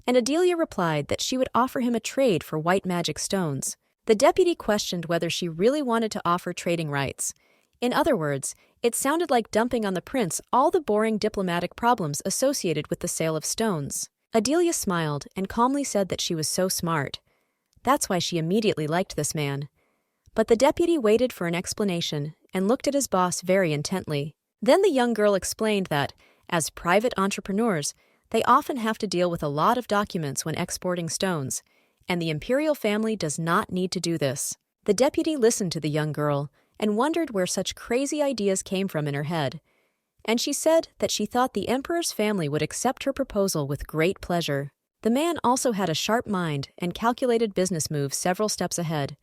And Adelia replied that she would offer him a trade for white magic stones. The deputy questioned whether she really wanted to offer trading rights. In other words, it sounded like dumping on the prince all the boring diplomatic problems associated with the sale of stones. Adelia smiled and calmly said that she was so smart. That's why she immediately liked this man. But the deputy waited for an explanation and looked at his boss very intently. Then the young girl explained that, as private entrepreneurs, they often have to deal with a lot of documents when exporting stones, and the imperial family does not need to do this. The deputy listened to the young girl and wondered where such crazy ideas came from in her head. And she said that she thought the emperor's family would accept her proposal with great pleasure. The man also had a sharp mind and calculated business moves several steps ahead.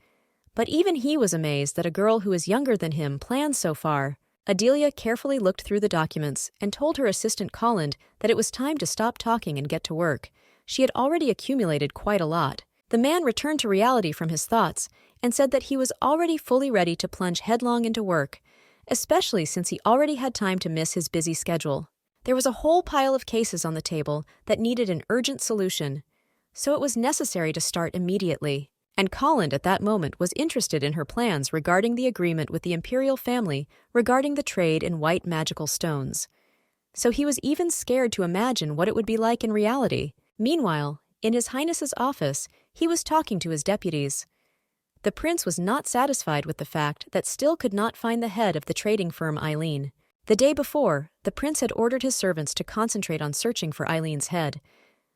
But even he was amazed that a girl who is younger than him planned so far. Adelia carefully looked through the documents and told her assistant Colin that it was time to stop talking and get to work. She had already accumulated quite a lot. The man returned to reality from his thoughts and said that he was already fully ready to plunge headlong into work, especially since he already had time to miss his busy schedule. There was a whole pile of cases on the table that needed an urgent solution, so it was necessary to start immediately. And Colin at that moment was interested in her plans regarding the agreement with the imperial family regarding the trade in white magical stones. So he was even scared to imagine what it would be like in reality. Meanwhile, in His Highness's office, he was talking to his deputies. The prince was not satisfied with the fact that still could not find the head of the trading firm Eileen. The day before, the prince had ordered his servants to concentrate on searching for Eileen's head.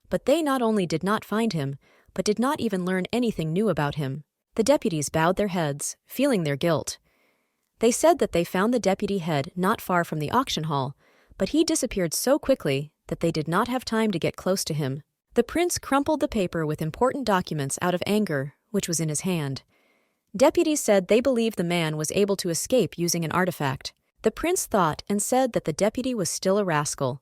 But they not only did not find him, but did not even learn anything new about him. The deputies bowed their heads, feeling their guilt. They said that they found the deputy head not far from the auction hall, but he disappeared so quickly that they did not have time to get close to him. The prince crumpled the paper with important documents out of anger, which was in his hand. Deputies said they believed the man was able to escape using an artifact. The prince thought and said that the deputy was still a rascal,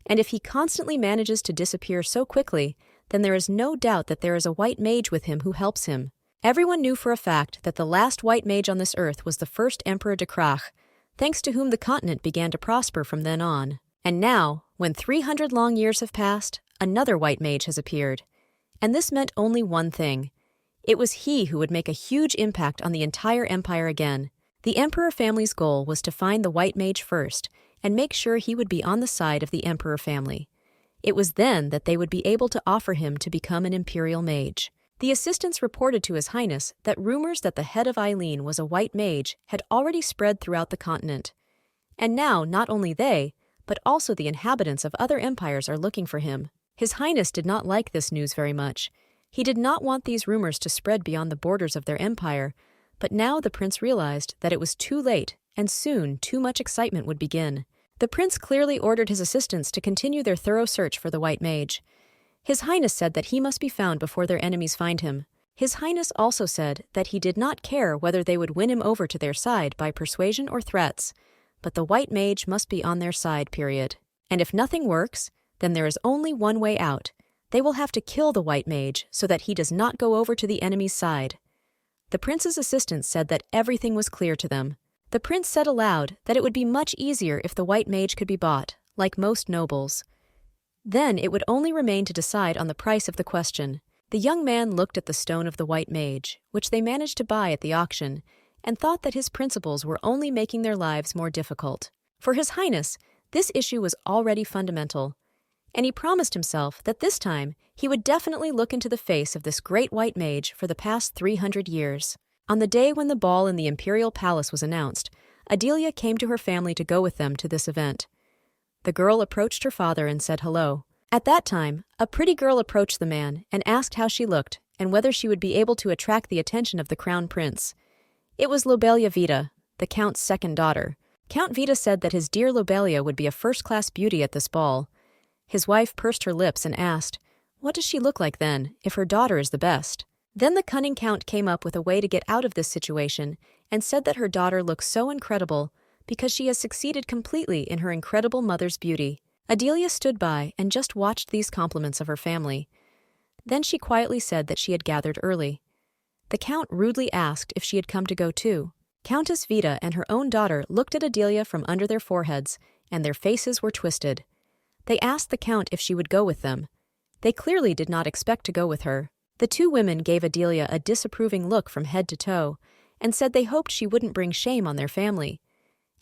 and if he constantly manages to disappear so quickly, then there is no doubt that there is a white mage with him who helps him. Everyone knew for a fact that the last white mage on this earth was the first Emperor de Krach, thanks to whom the continent began to prosper from then on. And now, when 300 long years have passed, another white mage has appeared. And this meant only one thing. It was he who would make a huge impact on the entire empire again. The Emperor family's goal was to find the white mage first and make sure he would be on the side of the Emperor family. It was then that they would be able to offer him to become an imperial mage. The assistants reported to His Highness that rumors that the head of Eileen was a white mage had already spread throughout the continent. And now not only they, but also the inhabitants of other empires are looking for him. His Highness did not like this news very much. He did not want these rumors to spread beyond the borders of their empire, but now the prince realized that it was too late, and soon too much excitement would begin. The prince clearly ordered his assistants to continue their thorough search for the white mage. His Highness said that he must be found before their enemies find him. His Highness also said that he did not care whether they would win him over to their side by persuasion or threats, but the white mage must be on their side, period. And if nothing works, then there is only one way out. They will have to kill the white mage so that he does not go over to the enemy's side. The prince's assistant said that everything was clear to them. The prince said aloud that it would be much easier if the white mage could be bought, like most nobles. Then it would only remain to decide on the price of the question. The young man looked at the stone of the white mage, which they managed to buy at the auction, and thought that his principles were only making their lives more difficult. For His Highness, this issue was already fundamental, and he promised himself that this time he would definitely look into the face of this great white mage for the past 300 years. On the day when the ball in the imperial palace was announced, Adelia came to her family to go with them to this event. The girl approached her father and said hello. At that time, a pretty girl approached the man and asked how she looked and whether she would be able to attract the attention of the crown prince. It was Lobelia Vita, the count's second daughter. Count Vita said that his dear Lobelia would be a first-class beauty at this ball. His wife pursed her lips and asked, "What does she look like then, if her daughter is the best?" Then the cunning count came up with a way to get out of this situation and said that her daughter looks so incredible because she has succeeded completely in her incredible mother's beauty. Adelia stood by and just watched these compliments of her family. Then she quietly said that she had gathered early. The count rudely asked if she had come to go too. Countess Vita and her own daughter looked at Adelia from under their foreheads, and their faces were twisted. They asked the count if she would go with them. They clearly did not expect to go with her. The two women gave Adelia a disapproving look from head to toe, and said they hoped she wouldn't bring shame on their family.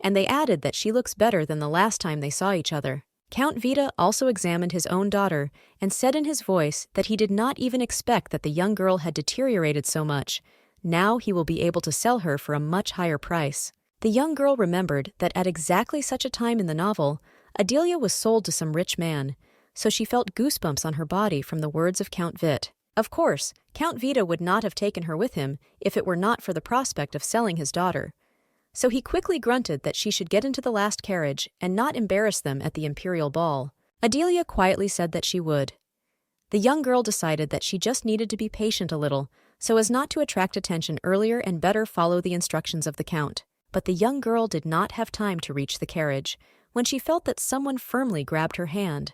And they added that she looks better than the last time they saw each other. Count Vita also examined his own daughter and said in his voice that he did not even expect that the young girl had deteriorated so much. Now he will be able to sell her for a much higher price. The young girl remembered that at exactly such a time in the novel, Adelia was sold to some rich man, so she felt goosebumps on her body from the words of Count Vit. Of course, Count Vita would not have taken her with him if it were not for the prospect of selling his daughter. So he quickly grunted that she should get into the last carriage and not embarrass them at the imperial ball. Adelia quietly said that she would. The young girl decided that she just needed to be patient a little, so as not to attract attention earlier and better follow the instructions of the count. But the young girl did not have time to reach the carriage when she felt that someone firmly grabbed her hand.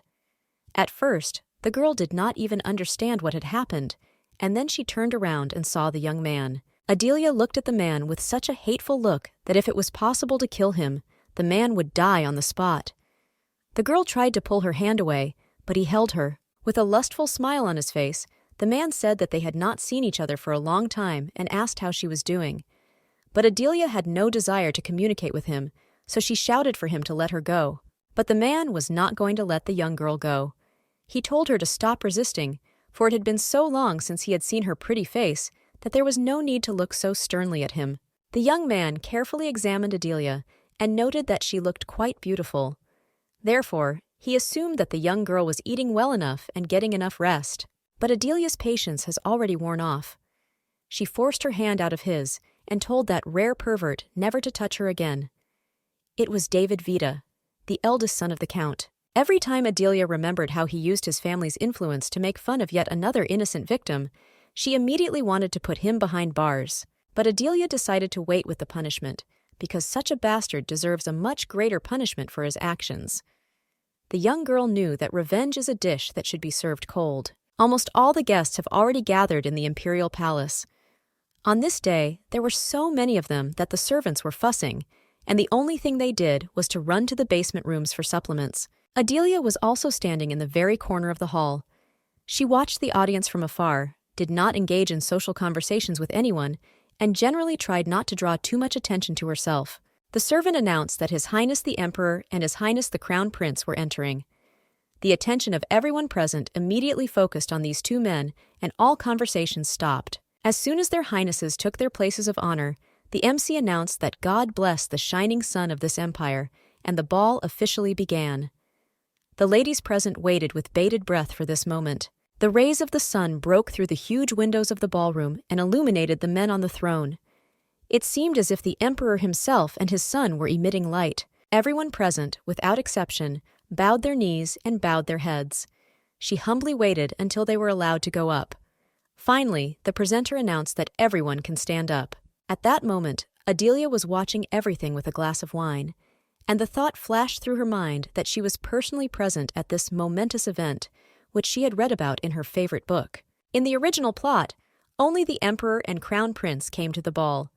At first, the girl did not even understand what had happened, and then she turned around and saw the young man. Adelia looked at the man with such a hateful look that if it was possible to kill him, the man would die on the spot. The girl tried to pull her hand away, but he held her. With a lustful smile on his face, the man said that they had not seen each other for a long time and asked how she was doing. But Adelia had no desire to communicate with him, so she shouted for him to let her go. But the man was not going to let the young girl go. He told her to stop resisting, for it had been so long since he had seen her pretty face that there was no need to look so sternly at him. The young man carefully examined Adelia and noted that she looked quite beautiful. Therefore, he assumed that the young girl was eating well enough and getting enough rest. But Adelia's patience has already worn off. She forced her hand out of his and told that rare pervert never to touch her again. It was David Vita, the eldest son of the count. Every time Adelia remembered how he used his family's influence to make fun of yet another innocent victim, she immediately wanted to put him behind bars. But Adelia decided to wait with the punishment, because such a bastard deserves a much greater punishment for his actions. The young girl knew that revenge is a dish that should be served cold. Almost all the guests have already gathered in the imperial palace. On this day, there were so many of them that the servants were fussing, and the only thing they did was to run to the basement rooms for supplements. Adelia was also standing in the very corner of the hall. She watched the audience from afar, did not engage in social conversations with anyone, and generally tried not to draw too much attention to herself. The servant announced that His Highness the Emperor and His Highness the Crown Prince were entering. The attention of everyone present immediately focused on these two men, and all conversations stopped. As soon as their highnesses took their places of honor, the MC announced that God bless the shining sun of this empire, and the ball officially began. The ladies present waited with bated breath for this moment. The rays of the sun broke through the huge windows of the ballroom and illuminated the men on the throne. It seemed as if the emperor himself and his son were emitting light. Everyone present, without exception, bowed their knees and bowed their heads. She humbly waited until they were allowed to go up. Finally, the presenter announced that everyone can stand up. At that moment, Adelia was watching everything with a glass of wine. and the thought flashed through her mind that she was personally present at this momentous event, which she had read about in her favorite book. In the original plot, only the emperor and crown prince came to the ball.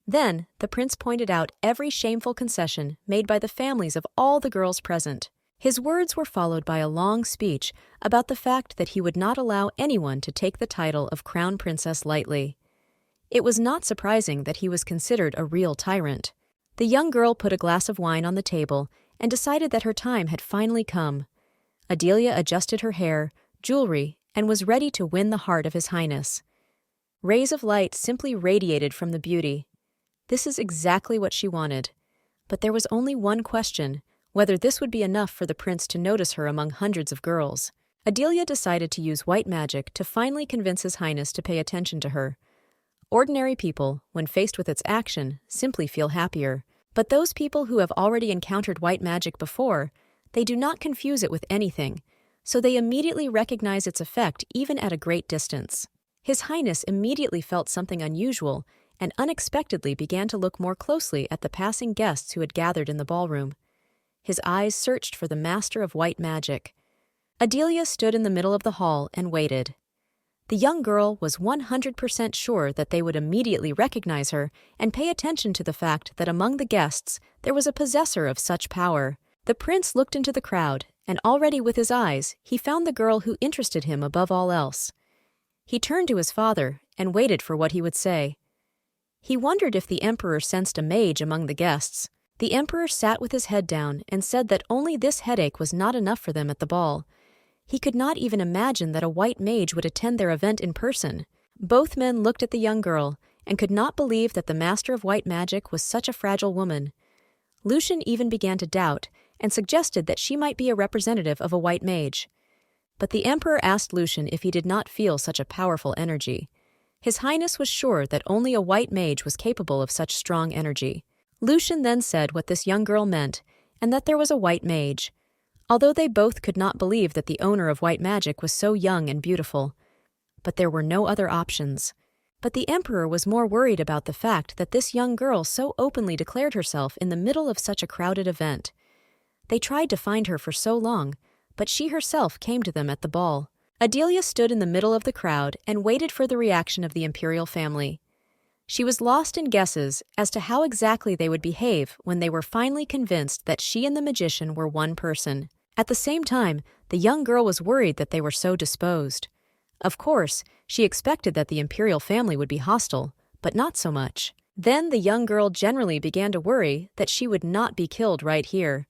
Then, the prince pointed out every shameful concession made by the families of all the girls present. His words were followed by a long speech about the fact that he would not allow anyone to take the title of crown princess lightly. It was not surprising that he was considered a real tyrant. The young girl put a glass of wine on the table and decided that her time had finally come. Adelia adjusted her hair, jewelry, and was ready to win the heart of His Highness. Rays of light simply radiated from the beauty. This is exactly what she wanted. But there was only one question, whether this would be enough for the prince to notice her among hundreds of girls. Adelia decided to use white magic to finally convince His Highness to pay attention to her. Ordinary people, when faced with its action, simply feel happier. But those people who have already encountered white magic before, they do not confuse it with anything, so they immediately recognize its effect even at a great distance. His Highness immediately felt something unusual and unexpectedly began to look more closely at the passing guests who had gathered in the ballroom. His eyes searched for the master of white magic. Adelia stood in the middle of the hall and waited. The young girl was 100% sure that they would immediately recognize her and pay attention to the fact that among the guests there was a possessor of such power. The prince looked into the crowd, and already with his eyes he found the girl who interested him above all else. He turned to his father and waited for what he would say. He wondered if the emperor sensed a mage among the guests. The emperor sat with his head down and said that only this headache was not enough for them at the ball. He could not even imagine that a white mage would attend their event in person. Both men looked at the young girl and could not believe that the master of white magic was such a fragile woman. Lucian even began to doubt and suggested that she might be a representative of a white mage. But the emperor asked Lucian if he did not feel such a powerful energy. His Highness was sure that only a white mage was capable of such strong energy. Lucian then said what this young girl meant, and that there was a white mage. Although they both could not believe that the owner of white magic was so young and beautiful. But there were no other options. But the emperor was more worried about the fact that this young girl so openly declared herself in the middle of such a crowded event. They tried to find her for so long, but she herself came to them at the ball. Adelia stood in the middle of the crowd and waited for the reaction of the imperial family. She was lost in guesses as to how exactly they would behave when they were finally convinced that she and the magician were one person. At the same time, the young girl was worried that they were so disposed. Of course, she expected that the imperial family would be hostile, but not so much. Then the young girl generally began to worry that she would not be killed right here.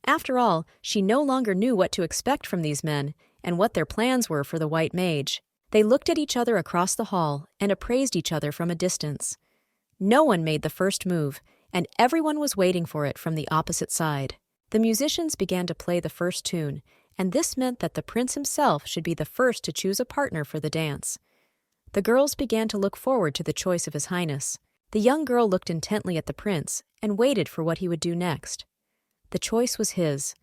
After all, she no longer knew what to expect from these men and what their plans were for the white mage. They looked at each other across the hall and appraised each other from a distance. No one made the first move, and everyone was waiting for it from the opposite side. The musicians began to play the first tune, and this meant that the prince himself should be the first to choose a partner for the dance. The girls began to look forward to the choice of His Highness. The young girl looked intently at the prince and waited for what he would do next. The choice was his.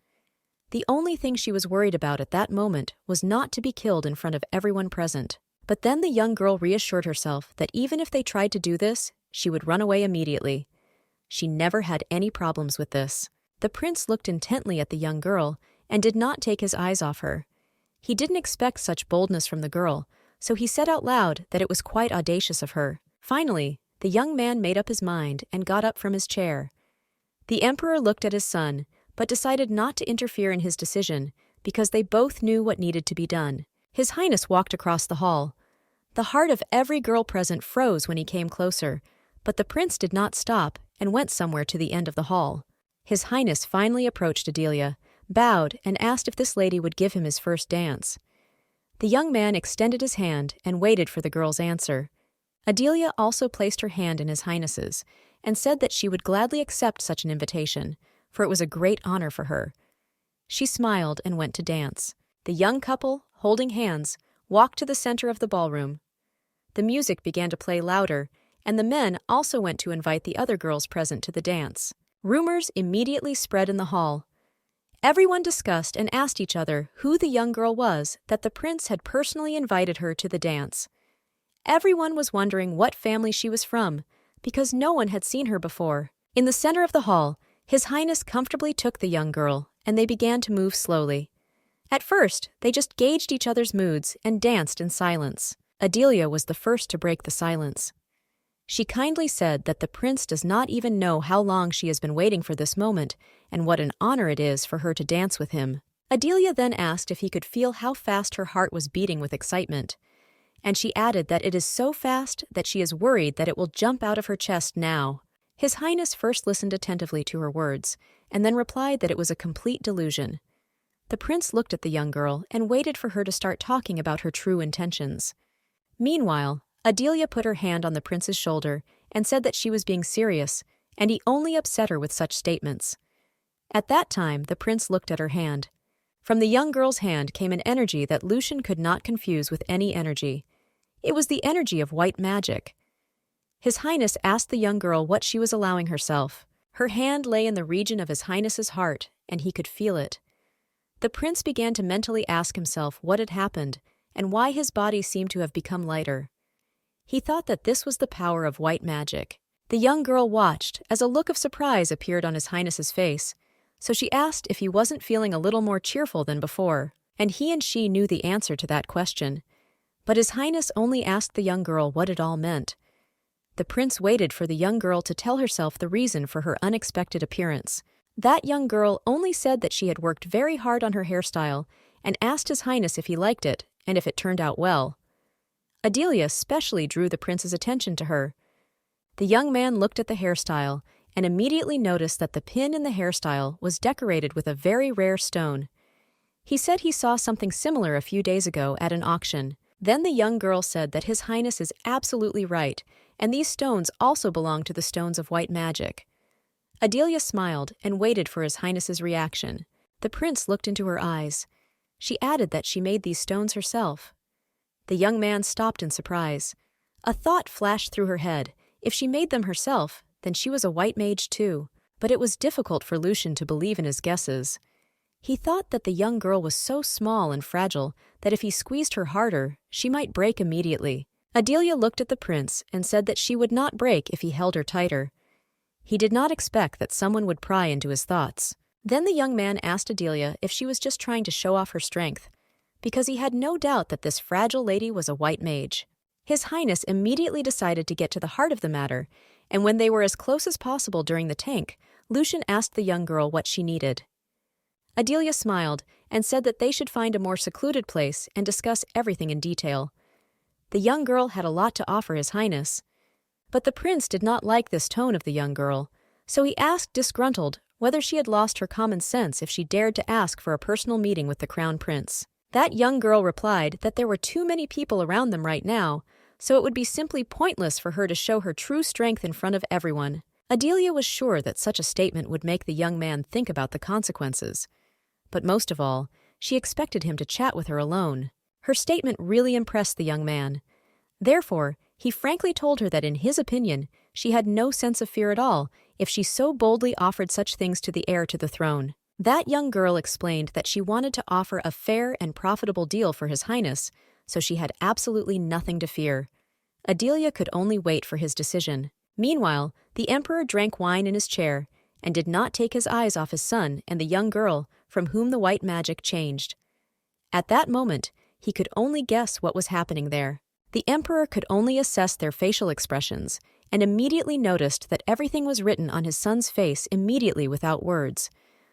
The only thing she was worried about at that moment was not to be killed in front of everyone present. But then the young girl reassured herself that even if they tried to do this, she would run away immediately. She never had any problems with this. The prince looked intently at the young girl and did not take his eyes off her. He didn't expect such boldness from the girl, so he said out loud that it was quite audacious of her. Finally, the young man made up his mind and got up from his chair. The emperor looked at his son, but decided not to interfere in his decision because they both knew what needed to be done. His Highness walked across the hall. The heart of every girl present froze when he came closer, but the prince did not stop and went somewhere to the end of the hall. His Highness finally approached Adelia, bowed, and asked if this lady would give him his first dance. The young man extended his hand and waited for the girl's answer. Adelia also placed her hand in His Highness's and said that she would gladly accept such an invitation, for it was a great honor for her. She smiled and went to dance. The young couple, holding hands, walked to the center of the ballroom. The music began to play louder, and the men also went to invite the other girls present to the dance. Rumors immediately spread in the hall. Everyone discussed and asked each other who the young girl was that the prince had personally invited her to the dance. Everyone was wondering what family she was from, because no one had seen her before. In the center of the hall, His Highness comfortably took the young girl, and they began to move slowly. At first, they just gauged each other's moods and danced in silence. Adelia was the first to break the silence. She kindly said that the prince does not even know how long she has been waiting for this moment and what an honor it is for her to dance with him. Adelia then asked if he could feel how fast her heart was beating with excitement, and she added that it is so fast that she is worried that it will jump out of her chest now. His Highness first listened attentively to her words, and then replied that it was a complete delusion. The prince looked at the young girl and waited for her to start talking about her true intentions. Meanwhile, Adelia put her hand on the prince's shoulder and said that she was being serious, and he only upset her with such statements. At that time, the prince looked at her hand. From the young girl's hand came an energy that Lucian could not confuse with any energy. It was the energy of white magic. His Highness asked the young girl what she was allowing herself. Her hand lay in the region of His Highness's heart, and he could feel it. The prince began to mentally ask himself what had happened and why his body seemed to have become lighter. He thought that this was the power of white magic. The young girl watched as a look of surprise appeared on His Highness's face, so she asked if he wasn't feeling a little more cheerful than before, and he and she knew the answer to that question. But His Highness only asked the young girl what it all meant. The prince waited for the young girl to tell herself the reason for her unexpected appearance. That young girl only said that she had worked very hard on her hairstyle and asked His Highness if he liked it and if it turned out well. Adelia especially drew the prince's attention to her. The young man looked at the hairstyle and immediately noticed that the pin in the hairstyle was decorated with a very rare stone. He said he saw something similar a few days ago at an auction. Then the young girl said that His Highness is absolutely right, and these stones also belong to the stones of white magic. Adelia smiled and waited for His Highness's reaction. The prince looked into her eyes. She added that she made these stones herself. The young man stopped in surprise. A thought flashed through her head. If she made them herself, then she was a white mage too. But it was difficult for Lucian to believe in his guesses. He thought that the young girl was so small and fragile that if he squeezed her harder, she might break immediately. Adelia looked at the prince and said that she would not break if he held her tighter. He did not expect that someone would pry into his thoughts. Then the young man asked Adelia if she was just trying to show off her strength, because he had no doubt that this fragile lady was a white mage. His Highness immediately decided to get to the heart of the matter, and when they were as close as possible during the tank, Lucian asked the young girl what she needed. Adelia smiled and said that they should find a more secluded place and discuss everything in detail. The young girl had a lot to offer His Highness. But the prince did not like this tone of the young girl, so he asked, disgruntled, whether she had lost her common sense if she dared to ask for a personal meeting with the crown prince. That young girl replied that there were too many people around them right now, so it would be simply pointless for her to show her true strength in front of everyone. Adelia was sure that such a statement would make the young man think about the consequences. But most of all, she expected him to chat with her alone. Her statement really impressed the young man. Therefore, he frankly told her that in his opinion, she had no sense of fear at all if she so boldly offered such things to the heir to the throne. That young girl explained that she wanted to offer a fair and profitable deal for His Highness, so she had absolutely nothing to fear. Adelia could only wait for his decision. Meanwhile, the emperor drank wine in his chair and did not take his eyes off his son and the young girl from whom the white magic changed. At that moment, he could only guess what was happening there. The emperor could only assess their facial expressions and immediately noticed that everything was written on his son's face immediately without words.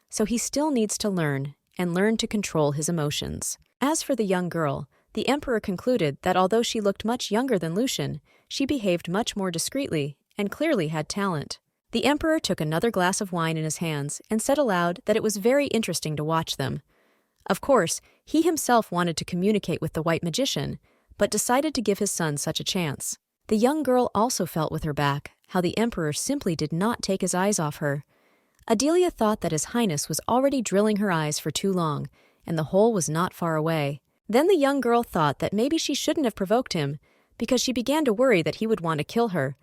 So he still needs to learn and learn to control his emotions. As for the young girl, the emperor concluded that although she looked much younger than Lucian, she behaved much more discreetly and clearly had talent. The emperor took another glass of wine in his hands and said aloud that it was very interesting to watch them. Of course, he himself wanted to communicate with the white magician, but decided to give his son such a chance. The young girl also felt with her back how the emperor simply did not take his eyes off her. Adelia thought that His Highness was already drilling her eyes for too long, and the hole was not far away. Then the young girl thought that maybe she shouldn't have provoked him, because she began to worry that he would want to kill her.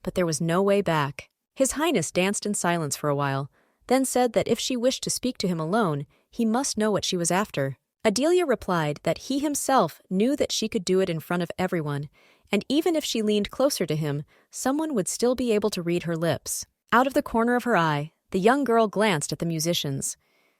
But there was no way back. His Highness danced in silence for a while, then said that if she wished to speak to him alone, he must know what she was after. Adelia replied that he himself knew that she could do it in front of everyone, and even if she leaned closer to him, someone would still be able to read her lips. Out of the corner of her eye, The young girl glanced at the musicians.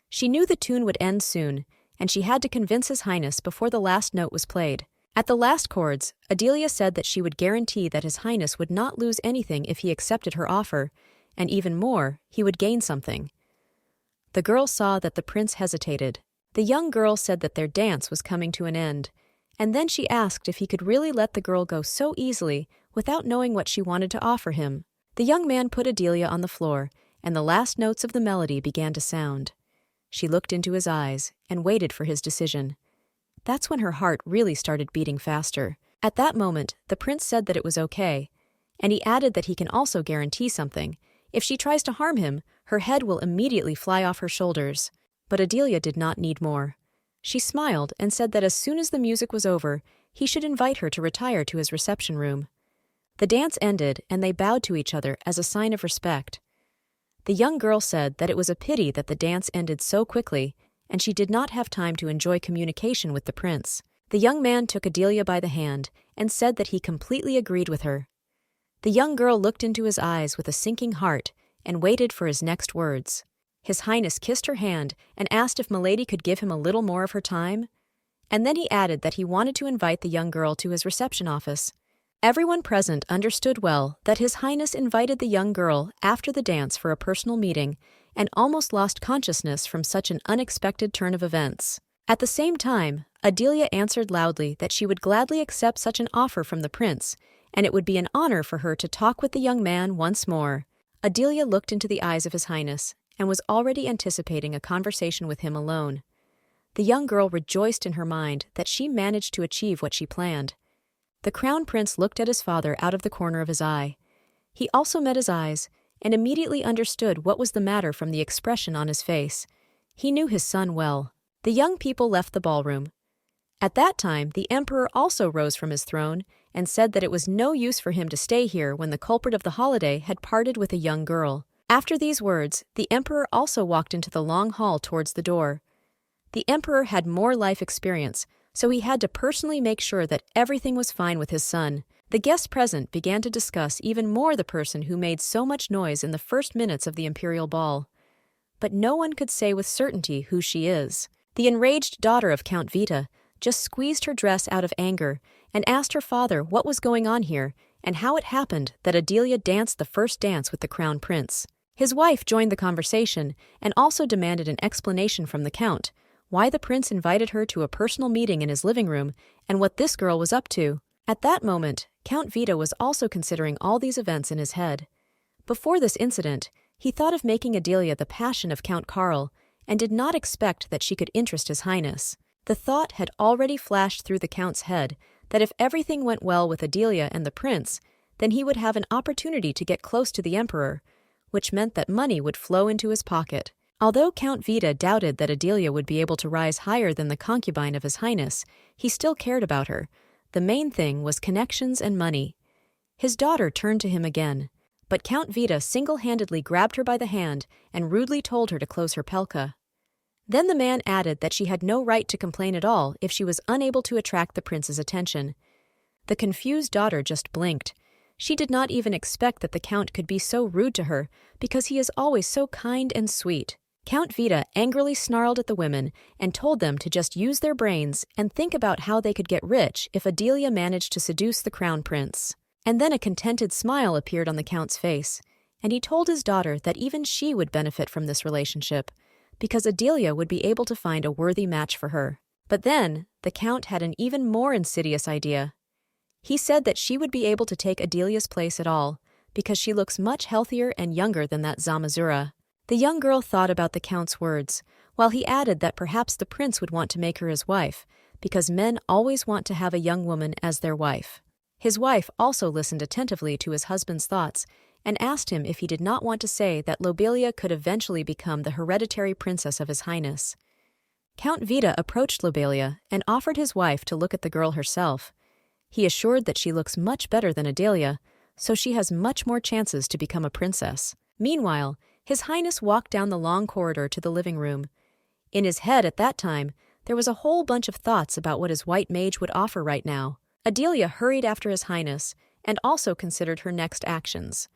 She knew the tune would end soon, and she had to convince His Highness before the last note was played. At the last chords, Adelia said that she would guarantee that His Highness would not lose anything if he accepted her offer, and even more, he would gain something. The girl saw that the prince hesitated. The young girl said that their dance was coming to an end, and then she asked if he could really let the girl go so easily without knowing what she wanted to offer him. The young man put Adelia on the floor, and the last notes of the melody began to sound. She looked into his eyes and waited for his decision. That's when her heart really started beating faster. At that moment, the prince said that it was okay, and he added that he can also guarantee something. If she tries to harm him, her head will immediately fly off her shoulders. But Adelia did not need more. She smiled and said that as soon as the music was over, he should invite her to retire to his reception room. The dance ended, and they bowed to each other as a sign of respect. The young girl said that it was a pity that the dance ended so quickly, and she did not have time to enjoy communication with the prince. The young man took Adelia by the hand and said that he completely agreed with her. The young girl looked into his eyes with a sinking heart and waited for his next words. His Highness kissed her hand and asked if Milady could give him a little more of her time, and then he added that he wanted to invite the young girl to his reception office. Everyone present understood well that His Highness invited the young girl after the dance for a personal meeting and almost lost consciousness from such an unexpected turn of events. At the same time, Adelia answered loudly that she would gladly accept such an offer from the prince, and it would be an honor for her to talk with the young man once more. Adelia looked into the eyes of His Highness and was already anticipating a conversation with him alone. The young girl rejoiced in her mind that she managed to achieve what she planned. The crown prince looked at his father out of the corner of his eye. He also met his eyes and immediately understood what was the matter from the expression on his face. He knew his son well. The young people left the ballroom. At that time, the emperor also rose from his throne and said that it was no use for him to stay here when the culprit of the holiday had parted with a young girl. After these words, the emperor also walked into the long hall towards the door. The emperor had more life experience, so he had to personally make sure that everything was fine with his son. The guests present began to discuss even more the person who made so much noise in the first minutes of the imperial ball. But no one could say with certainty who she is. The enraged daughter of Count Vita just squeezed her dress out of anger and asked her father what was going on here and how it happened that Adelia danced the first dance with the crown prince. His wife joined the conversation and also demanded an explanation from the count, why the prince invited her to a personal meeting in his living room and what this girl was up to. At that moment, Count Vita was also considering all these events in his head. Before this incident, he thought of making Adelia the passion of Count Karl and did not expect that she could interest His Highness. The thought had already flashed through the count's head that if everything went well with Adelia and the prince, then he would have an opportunity to get close to the emperor, which meant that money would flow into his pocket. Although Count Vita doubted that Adelia would be able to rise higher than the concubine of His Highness, he still cared about her. The main thing was connections and money. His daughter turned to him again, but Count Vita single-handedly grabbed her by the hand and rudely told her to close her pelka. Then the man added that she had no right to complain at all if she was unable to attract the prince's attention. The confused daughter just blinked. She did not even expect that the count could be so rude to her because he is always so kind and sweet. Count Vita angrily snarled at the women and told them to just use their brains and think about how they could get rich if Adelia managed to seduce the crown prince. And then a contented smile appeared on the count's face, and he told his daughter that even she would benefit from this relationship, because Adelia would be able to find a worthy match for her. But then, the count had an even more insidious idea. He said that she would be able to take Adelia's place at all, because she looks much healthier and younger than that Zamazura. The young girl thought about the count's words, while he added that perhaps the prince would want to make her his wife, because men always want to have a young woman as their wife. His wife also listened attentively to his husband's thoughts and asked him if he did not want to say that Lobelia could eventually become the hereditary princess of His Highness. Count Vita approached Lobelia and offered his wife to look at the girl herself. He assured that she looks much better than Adelia, so she has much more chances to become a princess. Meanwhile, His Highness walked down the long corridor to the living room. In his head at that time, there was a whole bunch of thoughts about what his white mage would offer right now. Adelia hurried after His Highness and also considered her next actions.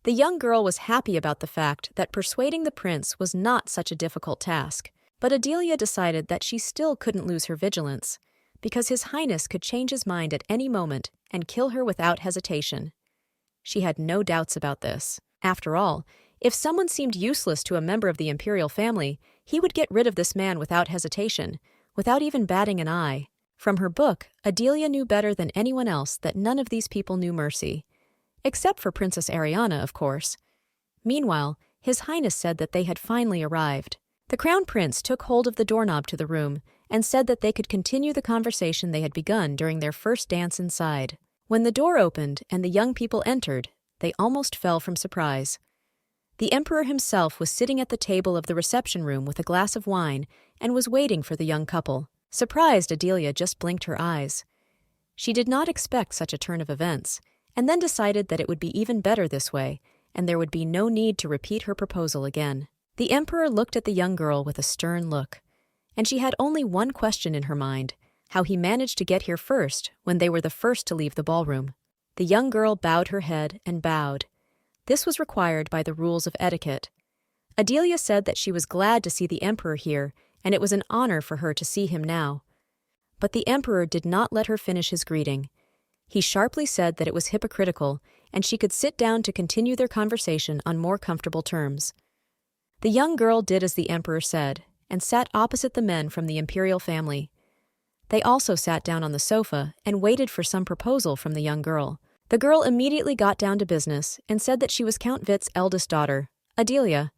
The young girl was happy about the fact that persuading the prince was not such a difficult task, but Adelia decided that she still couldn't lose her vigilance, because His Highness could change his mind at any moment and kill her without hesitation. She had no doubts about this. After all, if someone seemed useless to a member of the imperial family, he would get rid of this man without hesitation, without even batting an eye. From her book, Adelia knew better than anyone else that none of these people knew mercy. Except for Princess Ariana, of course. Meanwhile, His Highness said that they had finally arrived. The Crown Prince took hold of the doorknob to the room and said that they could continue the conversation they had begun during their first dance inside. When the door opened and the young people entered, they almost fell from surprise. The Emperor himself was sitting at the table of the reception room with a glass of wine and was waiting for the young couple. Surprised, Adelia just blinked her eyes. She did not expect such a turn of events, and then decided that it would be even better this way, and there would be no need to repeat her proposal again. The Emperor looked at the young girl with a stern look, and she had only one question in her mind: how he managed to get here first when they were the first to leave the ballroom. The young girl bowed her head and bowed. This was required by the rules of etiquette. Adelia said that she was glad to see the Emperor here, and it was an honor for her to see him now. But the Emperor did not let her finish his greeting. He sharply said that it was hypocritical, and she could sit down to continue their conversation on more comfortable terms. The young girl did as the Emperor said, and sat opposite the men from the imperial family. They also sat down on the sofa and waited for some proposal from the young girl. The girl immediately got down to business and said that she was Count Witt's eldest daughter, Adelia.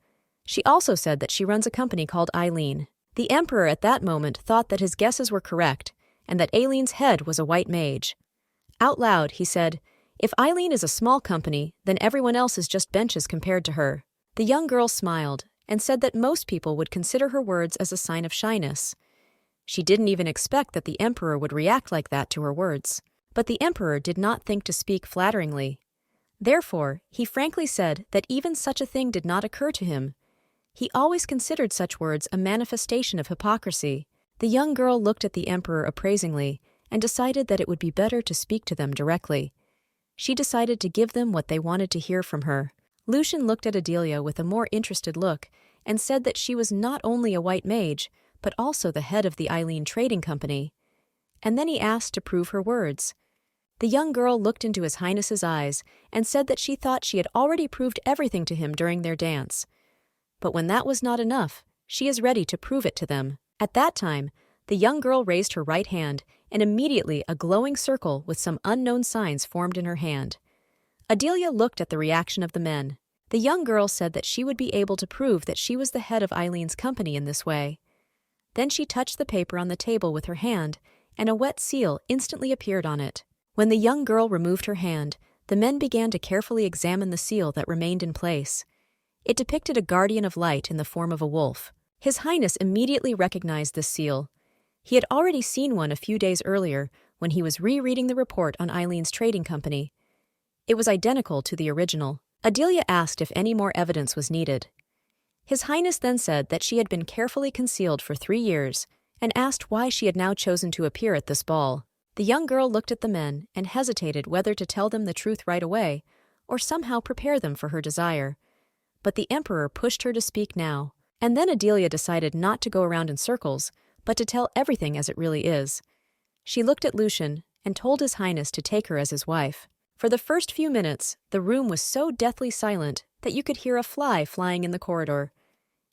She also said that she runs a company called Eileen. The Emperor at that moment thought that his guesses were correct, and that Aileen's head was a white mage. Out loud, he said, "If Eileen is a small company, then everyone else is just benches compared to her." The young girl smiled and said that most people would consider her words as a sign of shyness. She didn't even expect that the Emperor would react like that to her words. But the Emperor did not think to speak flatteringly. Therefore, he frankly said that even such a thing did not occur to him. He always considered such words a manifestation of hypocrisy. The young girl looked at the Emperor appraisingly and decided that it would be better to speak to them directly. She decided to give them what they wanted to hear from her. Lucian looked at Adelia with a more interested look and said that she was not only a white mage, but also the head of the Eileen Trading Company. And then he asked to prove her words. The young girl looked into His Highness's eyes and said that she thought she had already proved everything to him during their dance. But when that was not enough, she is ready to prove it to them. At that time, the young girl raised her right hand, and immediately a glowing circle with some unknown signs formed in her hand. Adelia looked at the reaction of the men. The young girl said that she would be able to prove that she was the head of Eileen's company in this way. Then she touched the paper on the table with her hand, and a wet seal instantly appeared on it. When the young girl removed her hand, the men began to carefully examine the seal that remained in place. It depicted a guardian of light in the form of a wolf. His Highness immediately recognized this seal. He had already seen one a few days earlier when he was rereading the report on Eileen's trading company. It was identical to the original. Adelia asked if any more evidence was needed. His Highness then said that she had been carefully concealed for 3 years and asked why she had now chosen to appear at this ball. The young girl looked at the men and hesitated whether to tell them the truth right away or somehow prepare them for her desire. But the Emperor pushed her to speak now, and then Adelia decided not to go around in circles, but to tell everything as it really is. She looked at Lucian and told His Highness to take her as his wife. For the first few minutes, the room was so deathly silent that you could hear a fly flying in the corridor.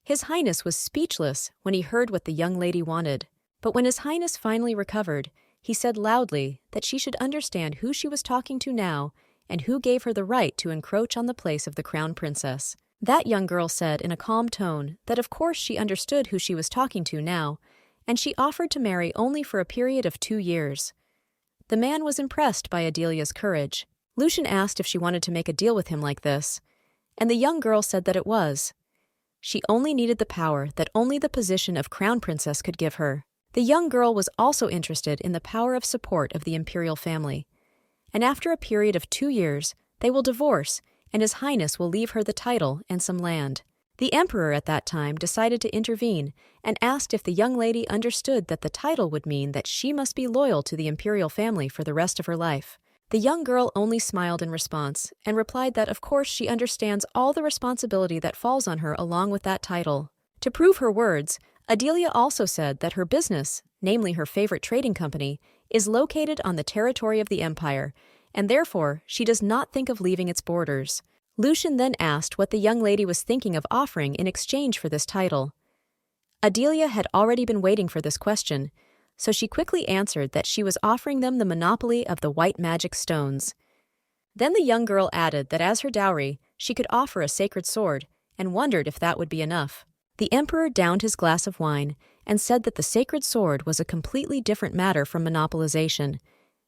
His Highness was speechless when he heard what the young lady wanted. But when His Highness finally recovered, he said loudly that she should understand who she was talking to now and who gave her the right to encroach on the place of the crown princess. That young girl said in a calm tone that of course she understood who she was talking to now, and she offered to marry only for a period of 2 years. The man was impressed by Adelia's courage. Lucian asked if she wanted to make a deal with him like this, and the young girl said that it was. She only needed the power that only the position of crown princess could give her. The young girl was also interested in the power of support of the imperial family, and after a period of 2 years, they will divorce, and His Highness will leave her the title and some land. The Emperor at that time decided to intervene and asked if the young lady understood that the title would mean that she must be loyal to the imperial family for the rest of her life. The young girl only smiled in response and replied that of course she understands all the responsibility that falls on her along with that title. To prove her words, Adelia also said that her business, namely her favorite trading company, is located on the territory of the empire, and therefore she does not think of leaving its borders. Lucian then asked what the young lady was thinking of offering in exchange for this title. Adelia had already been waiting for this question, so she quickly answered that she was offering them the monopoly of the white magic stones. Then the young girl added that as her dowry, she could offer a sacred sword, and wondered if that would be enough. The emperor downed his glass of wine and said that the sacred sword was a completely different matter from monopolization,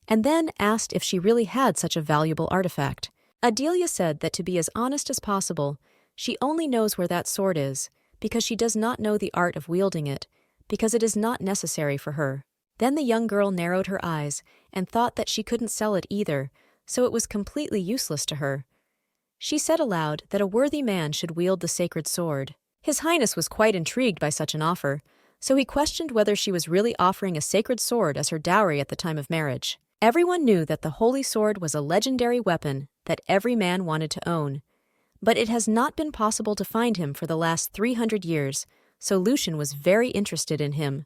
and then asked if she really had such a valuable artifact. Adelia said that to be as honest as possible, she only knows where that sword is, because she does not know the art of wielding it, because it is not necessary for her. Then the young girl narrowed her eyes and thought that she couldn't sell it either, so it was completely useless to her. She said aloud that a worthy man should wield the sacred sword. His Highness was quite intrigued by such an offer, so he questioned whether she was really offering a sacred sword as her dowry at the time of marriage. Everyone knew that the holy sword was a legendary weapon that every man wanted to own, but it has not been possible to find him for the last 300 years, so Lucian was very interested in him.